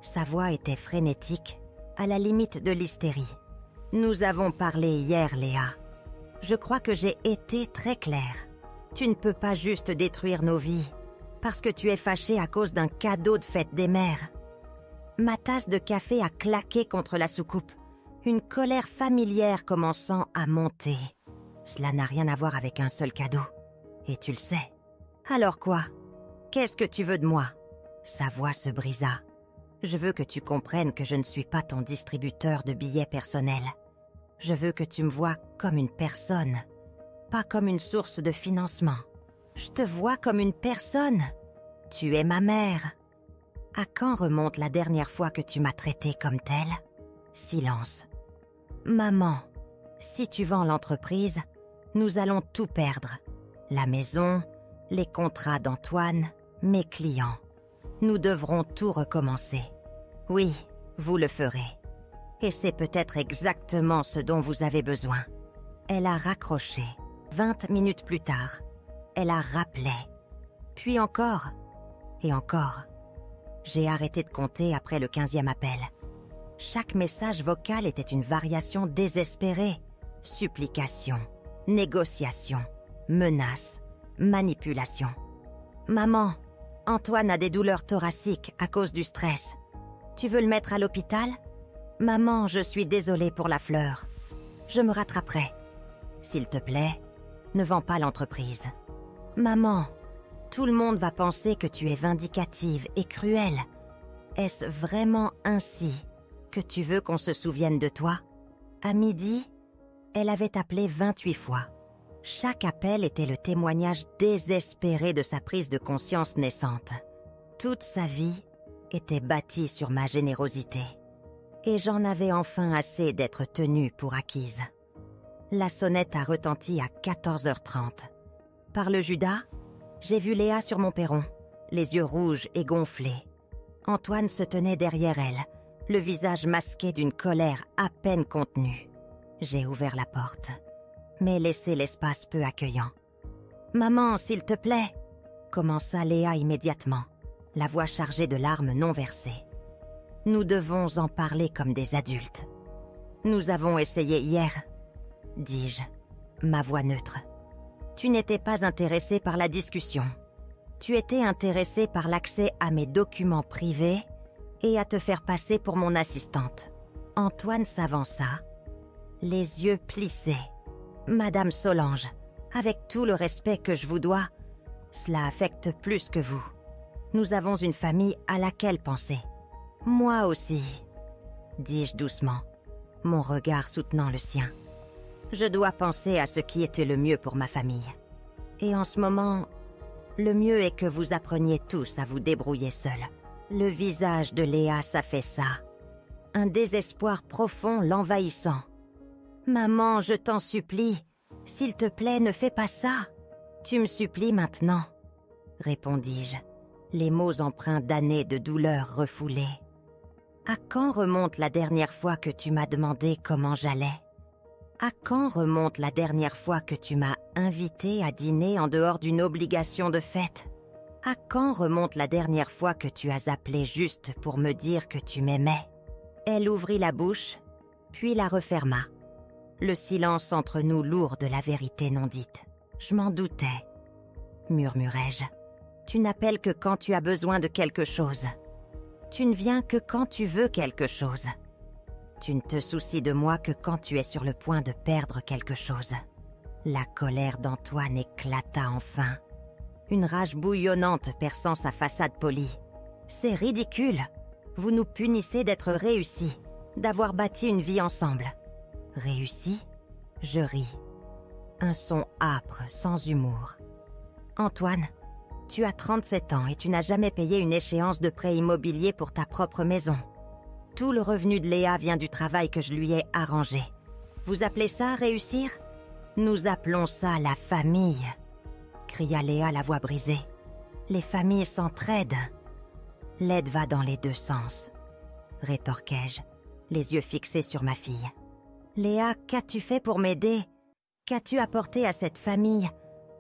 Sa voix était frénétique, à la limite de l'hystérie. « Nous avons parlé hier, Léa. Je crois que j'ai été très claire. Tu ne peux pas juste détruire nos vies, parce que tu es fâchée à cause d'un cadeau de fête des mères. » Ma tasse de café a claqué contre la soucoupe, une colère familière commençant à monter. Cela n'a rien à voir avec un seul cadeau. Et tu le sais. Alors quoi? Qu'est-ce que tu veux de moi? Sa voix se brisa. Je veux que tu comprennes que je ne suis pas ton distributeur de billets personnels. Je veux que tu me vois comme une personne, pas comme une source de financement. Je te vois comme une personne. Tu es ma mère. À quand remonte la dernière fois que tu m'as traitée comme telle? Silence. Maman, si tu vends l'entreprise, nous allons tout perdre. La maison, les contrats d'Antoine, mes clients. Nous devrons tout recommencer. Oui, vous le ferez. Et c'est peut-être exactement ce dont vous avez besoin. Elle a raccroché. 20 minutes plus tard, elle a rappelé. Puis encore. Et encore, j'ai arrêté de compter après le 15e appel. Chaque message vocal était une variation désespérée. Supplication, négociation, menace, manipulation. « Maman, Antoine a des douleurs thoraciques à cause du stress. Tu veux le mettre à l'hôpital ? Maman, je suis désolée pour la fleur. Je me rattraperai. S'il te plaît, ne vends pas l'entreprise. Maman, tout le monde va penser que tu es vindicative et cruelle. Est-ce vraiment ainsi que tu veux qu'on se souvienne de toi ? » À midi, elle avait appelé 28 fois. Chaque appel était le témoignage désespéré de sa prise de conscience naissante. Toute sa vie était bâtie sur ma générosité. Et j'en avais enfin assez d'être tenue pour acquise. La sonnette a retenti à 14h30. Par le Judas, j'ai vu Léa sur mon perron, les yeux rouges et gonflés. Antoine se tenait derrière elle, le visage masqué d'une colère à peine contenue. J'ai ouvert la porte, mais laissé l'espace peu accueillant. « Maman, s'il te plaît !» commença Léa immédiatement, la voix chargée de larmes non versées. « Nous devons en parler comme des adultes. Nous avons essayé hier, dis-je, ma voix neutre. Tu n'étais pas intéressé par la discussion. Tu étais intéressé par l'accès à mes documents privés et à te faire passer pour mon assistante. » Antoine s'avança, les yeux plissés. « Madame Solange, avec tout le respect que je vous dois, cela affecte plus que vous. Nous avons une famille à laquelle penser. Moi aussi, dis-je doucement, mon regard soutenant le sien. Je dois penser à ce qui était le mieux pour ma famille. Et en ce moment, le mieux est que vous appreniez tous à vous débrouiller seuls. » Le visage de Léa s'affaissa, un désespoir profond l'envahissant. « Maman, je t'en supplie, s'il te plaît, ne fais pas ça. Tu me supplies maintenant, » répondis-je, les mots empreints d'années de douleur refoulées. « À quand remonte la dernière fois que tu m'as demandé comment j'allais ? À quand remonte la dernière fois que tu m'as invité à dîner en dehors d'une obligation de fête ? À quand remonte la dernière fois que tu as appelé juste pour me dire que tu m'aimais ? » Elle ouvrit la bouche, puis la referma. Le silence entre nous lourd de la vérité non dite. « Je m'en doutais, » murmurai-je. « Tu n'appelles que quand tu as besoin de quelque chose. Tu ne viens que quand tu veux quelque chose. Tu ne te soucies de moi que quand tu es sur le point de perdre quelque chose. » La colère d'Antoine éclata enfin. Une rage bouillonnante perçant sa façade polie. « C'est ridicule. Vous nous punissez d'être réussis, d'avoir bâti une vie ensemble. » « Réussi ?» Je ris. Un son âpre, sans humour. « Antoine, tu as 37 ans et tu n'as jamais payé une échéance de prêt immobilier pour ta propre maison. Tout le revenu de Léa vient du travail que je lui ai arrangé. Vous appelez ça réussir ? Nous appelons ça la famille !» cria Léa la voix brisée. « Les familles s'entraident. »« L'aide va dans les deux sens, » rétorquai-je, les yeux fixés sur ma fille. « Léa, qu'as-tu fait pour m'aider ? Qu'as-tu apporté à cette famille,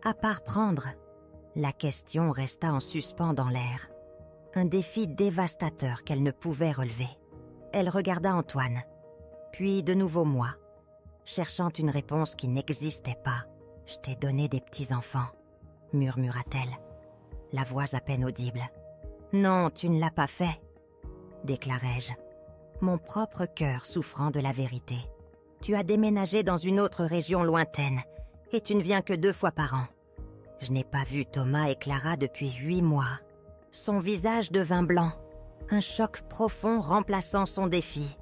à part prendre ?» La question resta en suspens dans l'air. Un défi dévastateur qu'elle ne pouvait relever. Elle regarda Antoine, puis de nouveau moi, cherchant une réponse qui n'existait pas. « Je t'ai donné des petits-enfants, » murmura-t-elle, la voix à peine audible. « Non, tu ne l'as pas fait, » déclarai-je, mon propre cœur souffrant de la vérité. « Tu as déménagé dans une autre région lointaine et tu ne viens que 2 fois par an. Je n'ai pas vu Thomas et Clara depuis 8 mois. » Son visage devint blanc, un choc profond remplaçant son défi.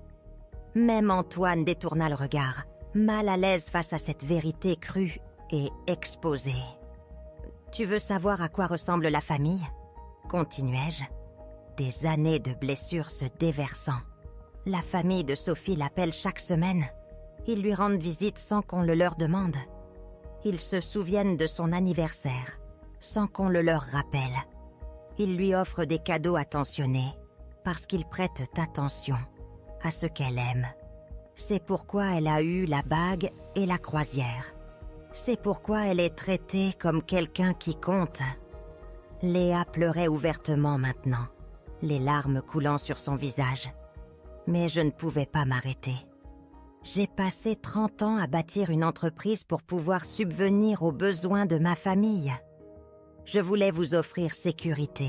Même Antoine détourna le regard, mal à l'aise face à cette vérité crue et exposée. « Tu veux savoir à quoi ressemble la famille ?» continuai-je, des années de blessures se déversant. La famille de Sophie l'appelle chaque semaine. Ils lui rendent visite sans qu'on le leur demande. Ils se souviennent de son anniversaire, sans qu'on le leur rappelle. Ils lui offrent des cadeaux attentionnés, parce qu'ils prêtent attention à ce qu'elle aime. C'est pourquoi elle a eu la bague et la croisière. C'est pourquoi elle est traitée comme quelqu'un qui compte. Léa pleurait ouvertement maintenant, les larmes coulant sur son visage. Mais je ne pouvais pas m'arrêter. J'ai passé 30 ans à bâtir une entreprise pour pouvoir subvenir aux besoins de ma famille. Je voulais vous offrir sécurité,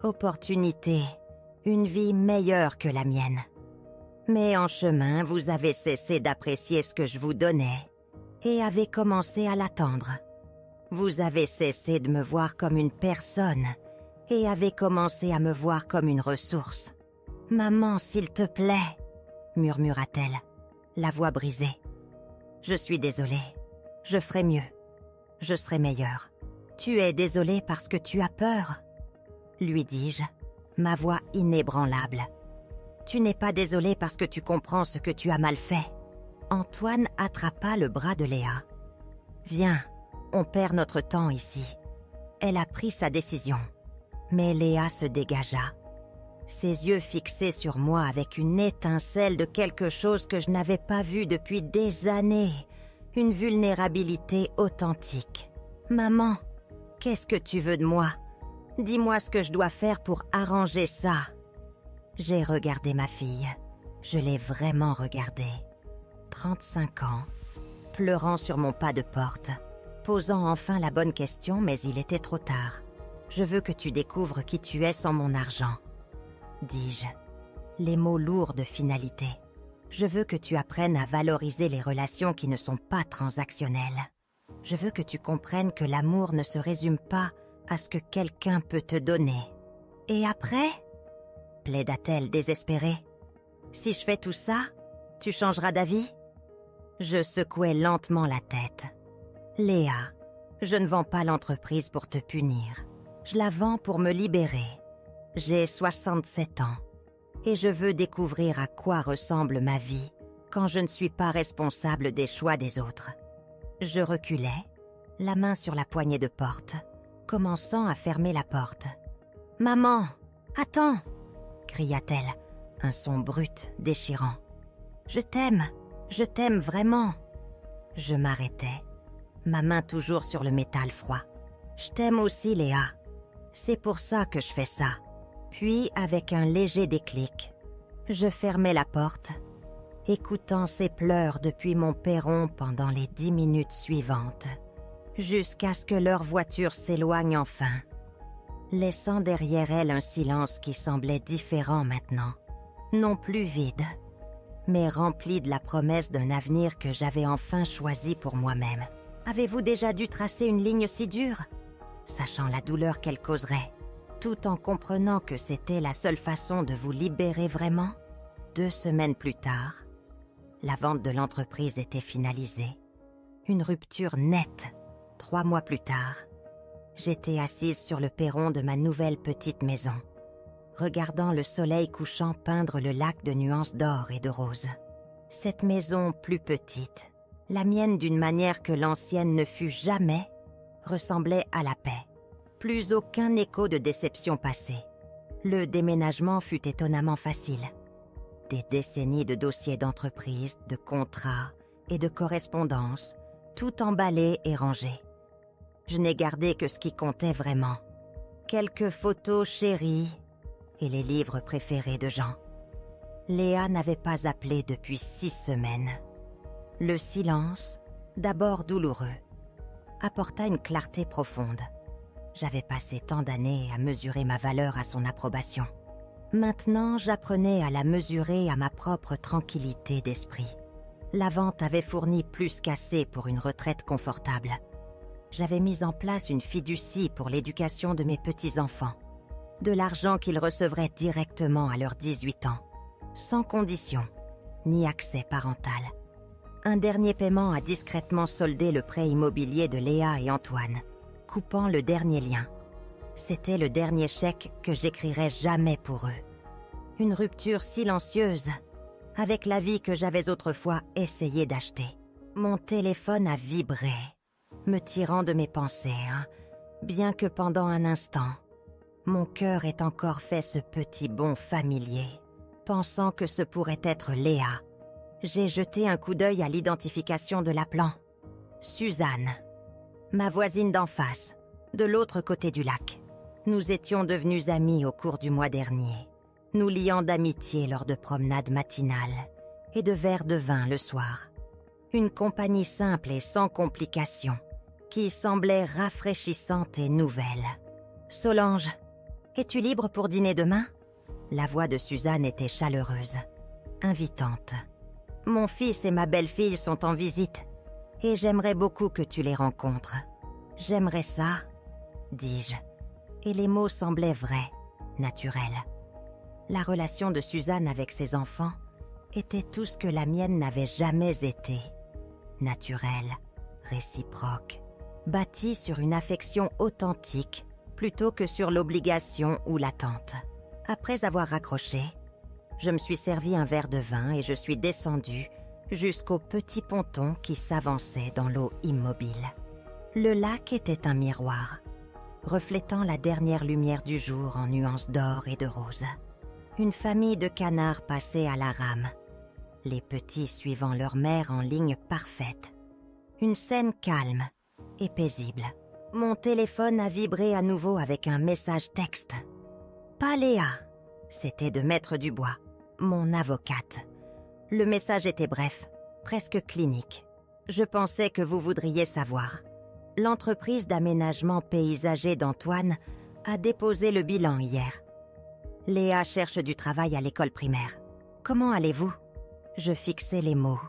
opportunité, une vie meilleure que la mienne. Mais en chemin, vous avez cessé d'apprécier ce que je vous donnais et avez commencé à l'attendre. Vous avez cessé de me voir comme une personne et avez commencé à me voir comme une ressource. « Maman, s'il te plaît » murmura-t-elle, la voix brisée. « Je suis désolée. Je ferai mieux. Je serai meilleure. Tu es désolée parce que tu as peur ?» lui dis-je, ma voix inébranlable. « Tu n'es pas désolée parce que tu comprends ce que tu as mal fait. » Antoine attrapa le bras de Léa. « Viens, on perd notre temps ici. » Elle a pris sa décision. Mais Léa se dégagea. Ses yeux fixés sur moi avec une étincelle de quelque chose que je n'avais pas vu depuis des années. Une vulnérabilité authentique. « Maman, qu'est-ce que tu veux de moi ? Dis-moi ce que je dois faire pour arranger ça. » J'ai regardé ma fille. Je l'ai vraiment regardée. 35 ans, pleurant sur mon pas de porte, posant enfin la bonne question, mais il était trop tard. « Je veux que tu découvres qui tu es sans mon argent. » dis-je, les mots lourds de finalité. Je veux que tu apprennes à valoriser les relations qui ne sont pas transactionnelles. Je veux que tu comprennes que l'amour ne se résume pas à ce que quelqu'un peut te donner. Et après ? Plaida-t-elle désespérée. Si je fais tout ça, tu changeras d'avis ? Je secouai lentement la tête. Léa, je ne vends pas l'entreprise pour te punir. Je la vends pour me libérer. J'ai 67 ans et je veux découvrir à quoi ressemble ma vie quand je ne suis pas responsable des choix des autres. Je reculai, la main sur la poignée de porte, commençant à fermer la porte. « Maman, attends !» cria-t-elle, un son brut, déchirant. « Je t'aime vraiment !» Je m'arrêtai, ma main toujours sur le métal froid. « Je t'aime aussi, Léa. C'est pour ça que je fais ça. » Puis, avec un léger déclic, je fermai la porte, écoutant ses pleurs depuis mon perron pendant les 10 minutes suivantes, jusqu'à ce que leur voiture s'éloigne enfin, laissant derrière elle un silence qui semblait différent maintenant, non plus vide, mais rempli de la promesse d'un avenir que j'avais enfin choisi pour moi-même. Avez-vous déjà dû tracer une ligne si dure, sachant la douleur qu'elle causerait, tout en comprenant que c'était la seule façon de vous libérer vraiment? 2 semaines plus tard, la vente de l'entreprise était finalisée. Une rupture nette. 3 mois plus tard, j'étais assise sur le perron de ma nouvelle petite maison, regardant le soleil couchant peindre le lac de nuances d'or et de rose. Cette maison plus petite, la mienne d'une manière que l'ancienne ne fut jamais, ressemblait à la paix. Plus aucun écho de déception passée. Le déménagement fut étonnamment facile. Des décennies de dossiers d'entreprise, de contrats et de correspondances, tout emballé et rangé. Je n'ai gardé que ce qui comptait vraiment. Quelques photos chéries et les livres préférés de Jean. Léa n'avait pas appelé depuis 6 semaines. Le silence, d'abord douloureux, apporta une clarté profonde. J'avais passé tant d'années à mesurer ma valeur à son approbation. Maintenant, j'apprenais à la mesurer à ma propre tranquillité d'esprit. La vente avait fourni plus qu'assez pour une retraite confortable. J'avais mis en place une fiducie pour l'éducation de mes petits-enfants. De l'argent qu'ils recevraient directement à leurs 18 ans, sans condition, ni accès parental. Un dernier paiement a discrètement soldé le prêt immobilier de Léa et Antoine, coupant le dernier lien. C'était le dernier chèque que j'écrirais jamais pour eux. Une rupture silencieuse avec la vie que j'avais autrefois essayé d'acheter. Mon téléphone a vibré, me tirant de mes pensées, bien que pendant un instant, mon cœur ait encore fait ce petit bond familier, pensant que ce pourrait être Léa. J'ai jeté un coup d'œil à l'identification de l'appelant. Suzanne, ma voisine d'en face, de l'autre côté du lac. Nous étions devenus amis au cours du mois dernier, nous liant d'amitié lors de promenades matinales et de verres de vin le soir. Une compagnie simple et sans complications, qui semblait rafraîchissante et nouvelle. « Solange, es-tu libre pour dîner demain ?» La voix de Suzanne était chaleureuse, invitante. « Mon fils et ma belle-fille sont en visite, et j'aimerais beaucoup que tu les rencontres. »« J'aimerais ça, » dis-je, et les mots semblaient vrais, naturels. La relation de Suzanne avec ses enfants était tout ce que la mienne n'avait jamais été. Naturelle, réciproque, bâtie sur une affection authentique plutôt que sur l'obligation ou l'attente. Après avoir raccroché, je me suis servi un verre de vin et je suis descendue jusqu'au petit ponton qui s'avançait dans l'eau immobile. Le lac était un miroir, reflétant la dernière lumière du jour en nuances d'or et de rose. Une famille de canards passait à la rame, les petits suivant leur mère en ligne parfaite. Une scène calme et paisible. Mon téléphone a vibré à nouveau avec un message texte. « Pas Léa !» C'était de Maître Dubois, mon avocate. Le message était bref, presque clinique. Je pensais que vous voudriez savoir. L'entreprise d'aménagement paysager d'Antoine a déposé le bilan hier. Léa cherche du travail à l'école primaire. Comment allez-vous ? Je fixais les mots,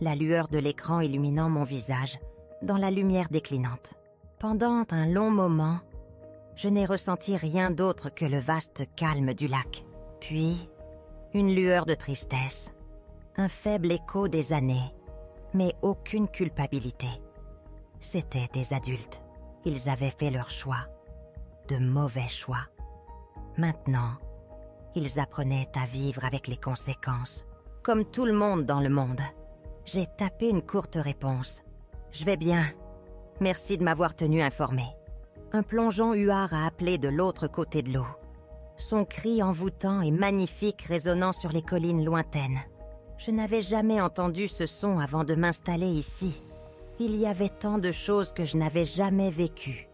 la lueur de l'écran illuminant mon visage dans la lumière déclinante. Pendant un long moment, je n'ai ressenti rien d'autre que le vaste calme du lac. Puis, une lueur de tristesse, un faible écho des années, mais aucune culpabilité. C'étaient des adultes. Ils avaient fait leur choix, de mauvais choix. Maintenant, ils apprenaient à vivre avec les conséquences, comme tout le monde dans le monde. J'ai tapé une courte réponse. « Je vais bien. Merci de m'avoir tenu informé. » Un plongeon huard a appelé de l'autre côté de l'eau. Son cri envoûtant et magnifique résonnant sur les collines lointaines. Je n'avais jamais entendu ce son avant de m'installer ici. Il y avait tant de choses que je n'avais jamais vécues,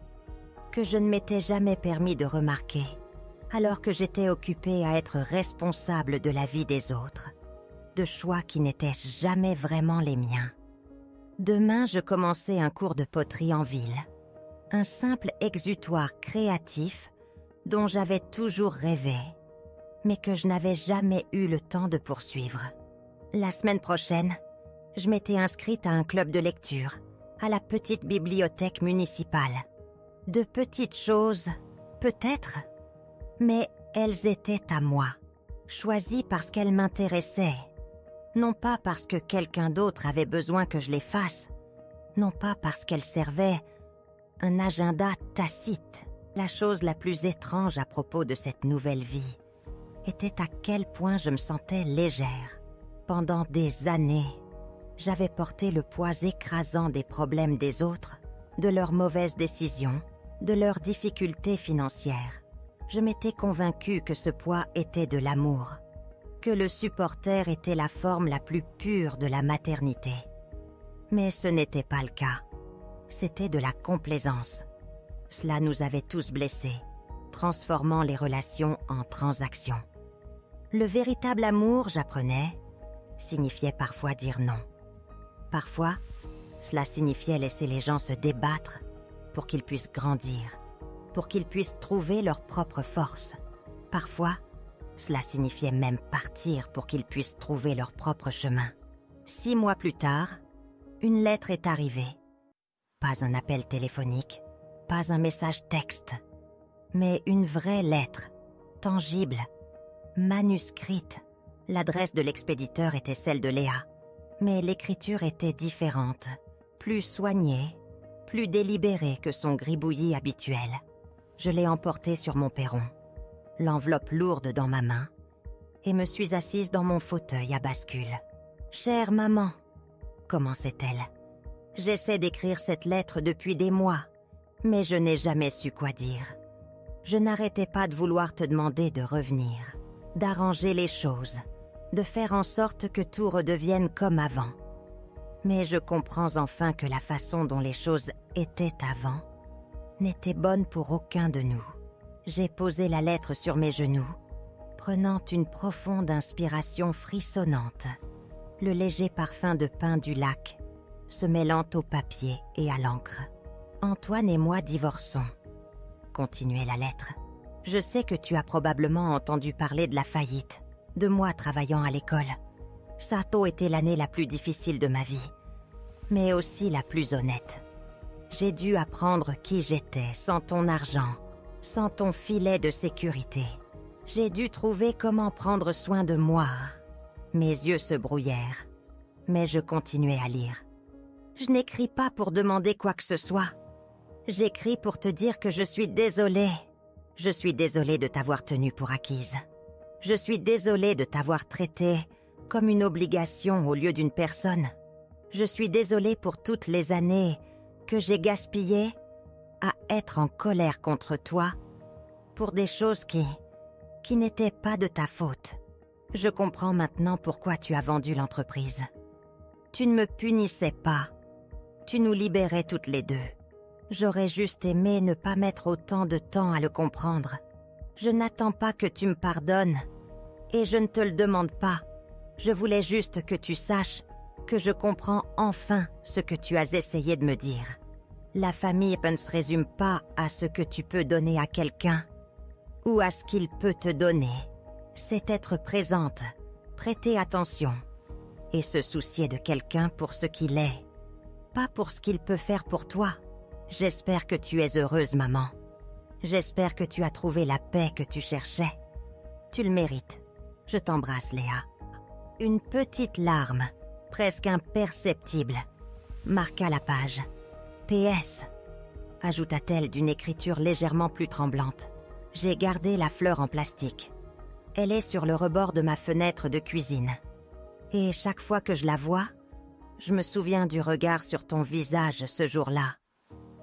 que je ne m'étais jamais permis de remarquer, alors que j'étais occupée à être responsable de la vie des autres, de choix qui n'étaient jamais vraiment les miens. Demain, je commençais un cours de poterie en ville, un simple exutoire créatif dont j'avais toujours rêvé, mais que je n'avais jamais eu le temps de poursuivre. La semaine prochaine, je m'étais inscrite à un club de lecture, à la petite bibliothèque municipale. De petites choses, peut-être, mais elles étaient à moi, choisies parce qu'elles m'intéressaient. Non pas parce que quelqu'un d'autre avait besoin que je les fasse, non pas parce qu'elles servaient un agenda tacite. La chose la plus étrange à propos de cette nouvelle vie était à quel point je me sentais légère. Pendant des années, j'avais porté le poids écrasant des problèmes des autres, de leurs mauvaises décisions, de leurs difficultés financières. Je m'étais convaincue que ce poids était de l'amour, que le supporter était la forme la plus pure de la maternité. Mais ce n'était pas le cas. C'était de la complaisance. Cela nous avait tous blessés, transformant les relations en transactions. Le véritable amour, j'apprenais, signifiait parfois dire non. Parfois, cela signifiait laisser les gens se débattre pour qu'ils puissent grandir, pour qu'ils puissent trouver leur propre force. Parfois, cela signifiait même partir pour qu'ils puissent trouver leur propre chemin. 6 mois plus tard, une lettre est arrivée. Pas un appel téléphonique, pas un message texte, mais une vraie lettre, tangible, manuscrite. L'adresse de l'expéditeur était celle de Léa, mais l'écriture était différente, plus soignée, plus délibérée que son gribouillis habituel. Je l'ai emportée sur mon perron, l'enveloppe lourde dans ma main, et me suis assise dans mon fauteuil à bascule. « Chère maman », commençait-elle, « j'essaie d'écrire cette lettre depuis des mois, mais je n'ai jamais su quoi dire. Je n'arrêtais pas de vouloir te demander de revenir, d'arranger les choses, de faire en sorte que tout redevienne comme avant. Mais je comprends enfin que la façon dont les choses étaient avant n'était bonne pour aucun de nous. J'ai posé la lettre sur mes genoux, prenant une profonde inspiration frissonnante, le léger parfum de pin du lac se mêlant au papier et à l'encre. Antoine et moi divorçons. Continuait la lettre. Je sais que tu as probablement entendu parler de la faillite, de moi travaillant à l'école. Sato était l'année la plus difficile de ma vie, mais aussi la plus honnête. J'ai dû apprendre qui j'étais sans ton argent, sans ton filet de sécurité. J'ai dû trouver comment prendre soin de moi. Mes yeux se brouillèrent, mais je continuais à lire. Je n'écris pas pour demander quoi que ce soit. J'écris pour te dire que je suis désolée. Je suis désolée de t'avoir tenue pour acquise. Je suis désolée de t'avoir traitée comme une obligation au lieu d'une personne. Je suis désolée pour toutes les années que j'ai gaspillées à être en colère contre toi pour des choses qui n'étaient pas de ta faute. Je comprends maintenant pourquoi tu as vendu l'entreprise. Tu ne me punissais pas. Tu nous libérais toutes les deux. J'aurais juste aimé ne pas mettre autant de temps à le comprendre. Je n'attends pas que tu me pardonnes. Et je ne te le demande pas. Je voulais juste que tu saches que je comprends enfin ce que tu as essayé de me dire. La famille ne se résume pas à ce que tu peux donner à quelqu'un ou à ce qu'il peut te donner. C'est être présente, prêter attention et se soucier de quelqu'un pour ce qu'il est, pas pour ce qu'il peut faire pour toi. J'espère que tu es heureuse, maman. J'espère que tu as trouvé la paix que tu cherchais. Tu le mérites. Je t'embrasse, Léa. Une petite larme, presque imperceptible, marqua la page. PS, ajouta-t-elle d'une écriture légèrement plus tremblante. J'ai gardé la fleur en plastique. Elle est sur le rebord de ma fenêtre de cuisine. Et chaque fois que je la vois, je me souviens du regard sur ton visage ce jour-là.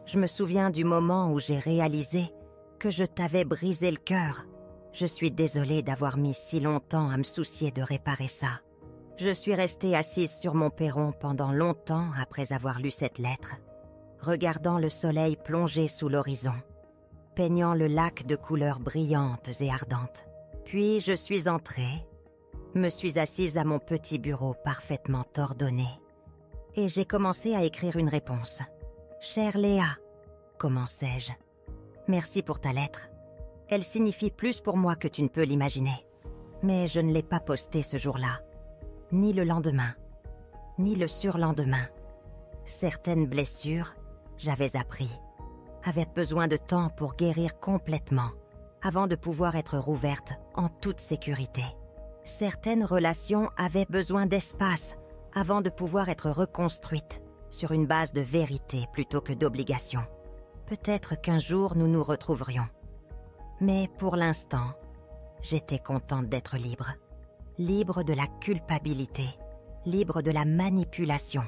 Je me souviens du moment où j'ai réalisé que je t'avais brisé le cœur. Je suis désolée d'avoir mis si longtemps à me soucier de réparer ça. Je suis restée assise sur mon perron pendant longtemps après avoir lu cette lettre, regardant le soleil plonger sous l'horizon, peignant le lac de couleurs brillantes et ardentes. Puis je suis entrée, me suis assise à mon petit bureau parfaitement ordonné, et j'ai commencé à écrire une réponse. « Chère Léa », commençai-je, « merci pour ta lettre. Elle signifie plus pour moi que tu ne peux l'imaginer. Mais je ne l'ai pas postée ce jour-là, ni le lendemain, ni le surlendemain. Certaines blessures, j'avais appris, avaient besoin de temps pour guérir complètement, avant de pouvoir être rouvertes en toute sécurité. Certaines relations avaient besoin d'espace avant de pouvoir être reconstruites sur une base de vérité plutôt que d'obligation. Peut-être qu'un jour nous nous retrouverions. Mais pour l'instant, j'étais contente d'être libre. Libre de la culpabilité, libre de la manipulation,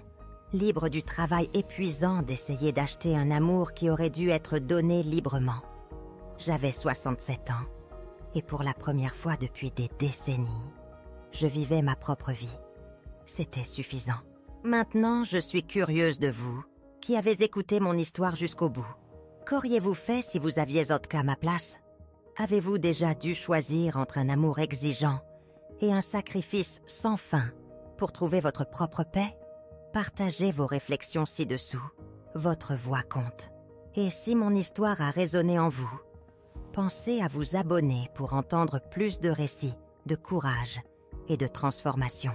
libre du travail épuisant d'essayer d'acheter un amour qui aurait dû être donné librement. J'avais 67 ans, et pour la première fois depuis des décennies, je vivais ma propre vie. C'était suffisant. Maintenant, je suis curieuse de vous, qui avez écouté mon histoire jusqu'au bout. Qu'auriez-vous fait si vous aviez Zotka à ma place? Avez-vous déjà dû choisir entre un amour exigeant et un sacrifice sans fin pour trouver votre propre paix? Partagez vos réflexions ci-dessous. Votre voix compte. Et si mon histoire a résonné en vous, pensez à vous abonner pour entendre plus de récits, de courage et de transformation.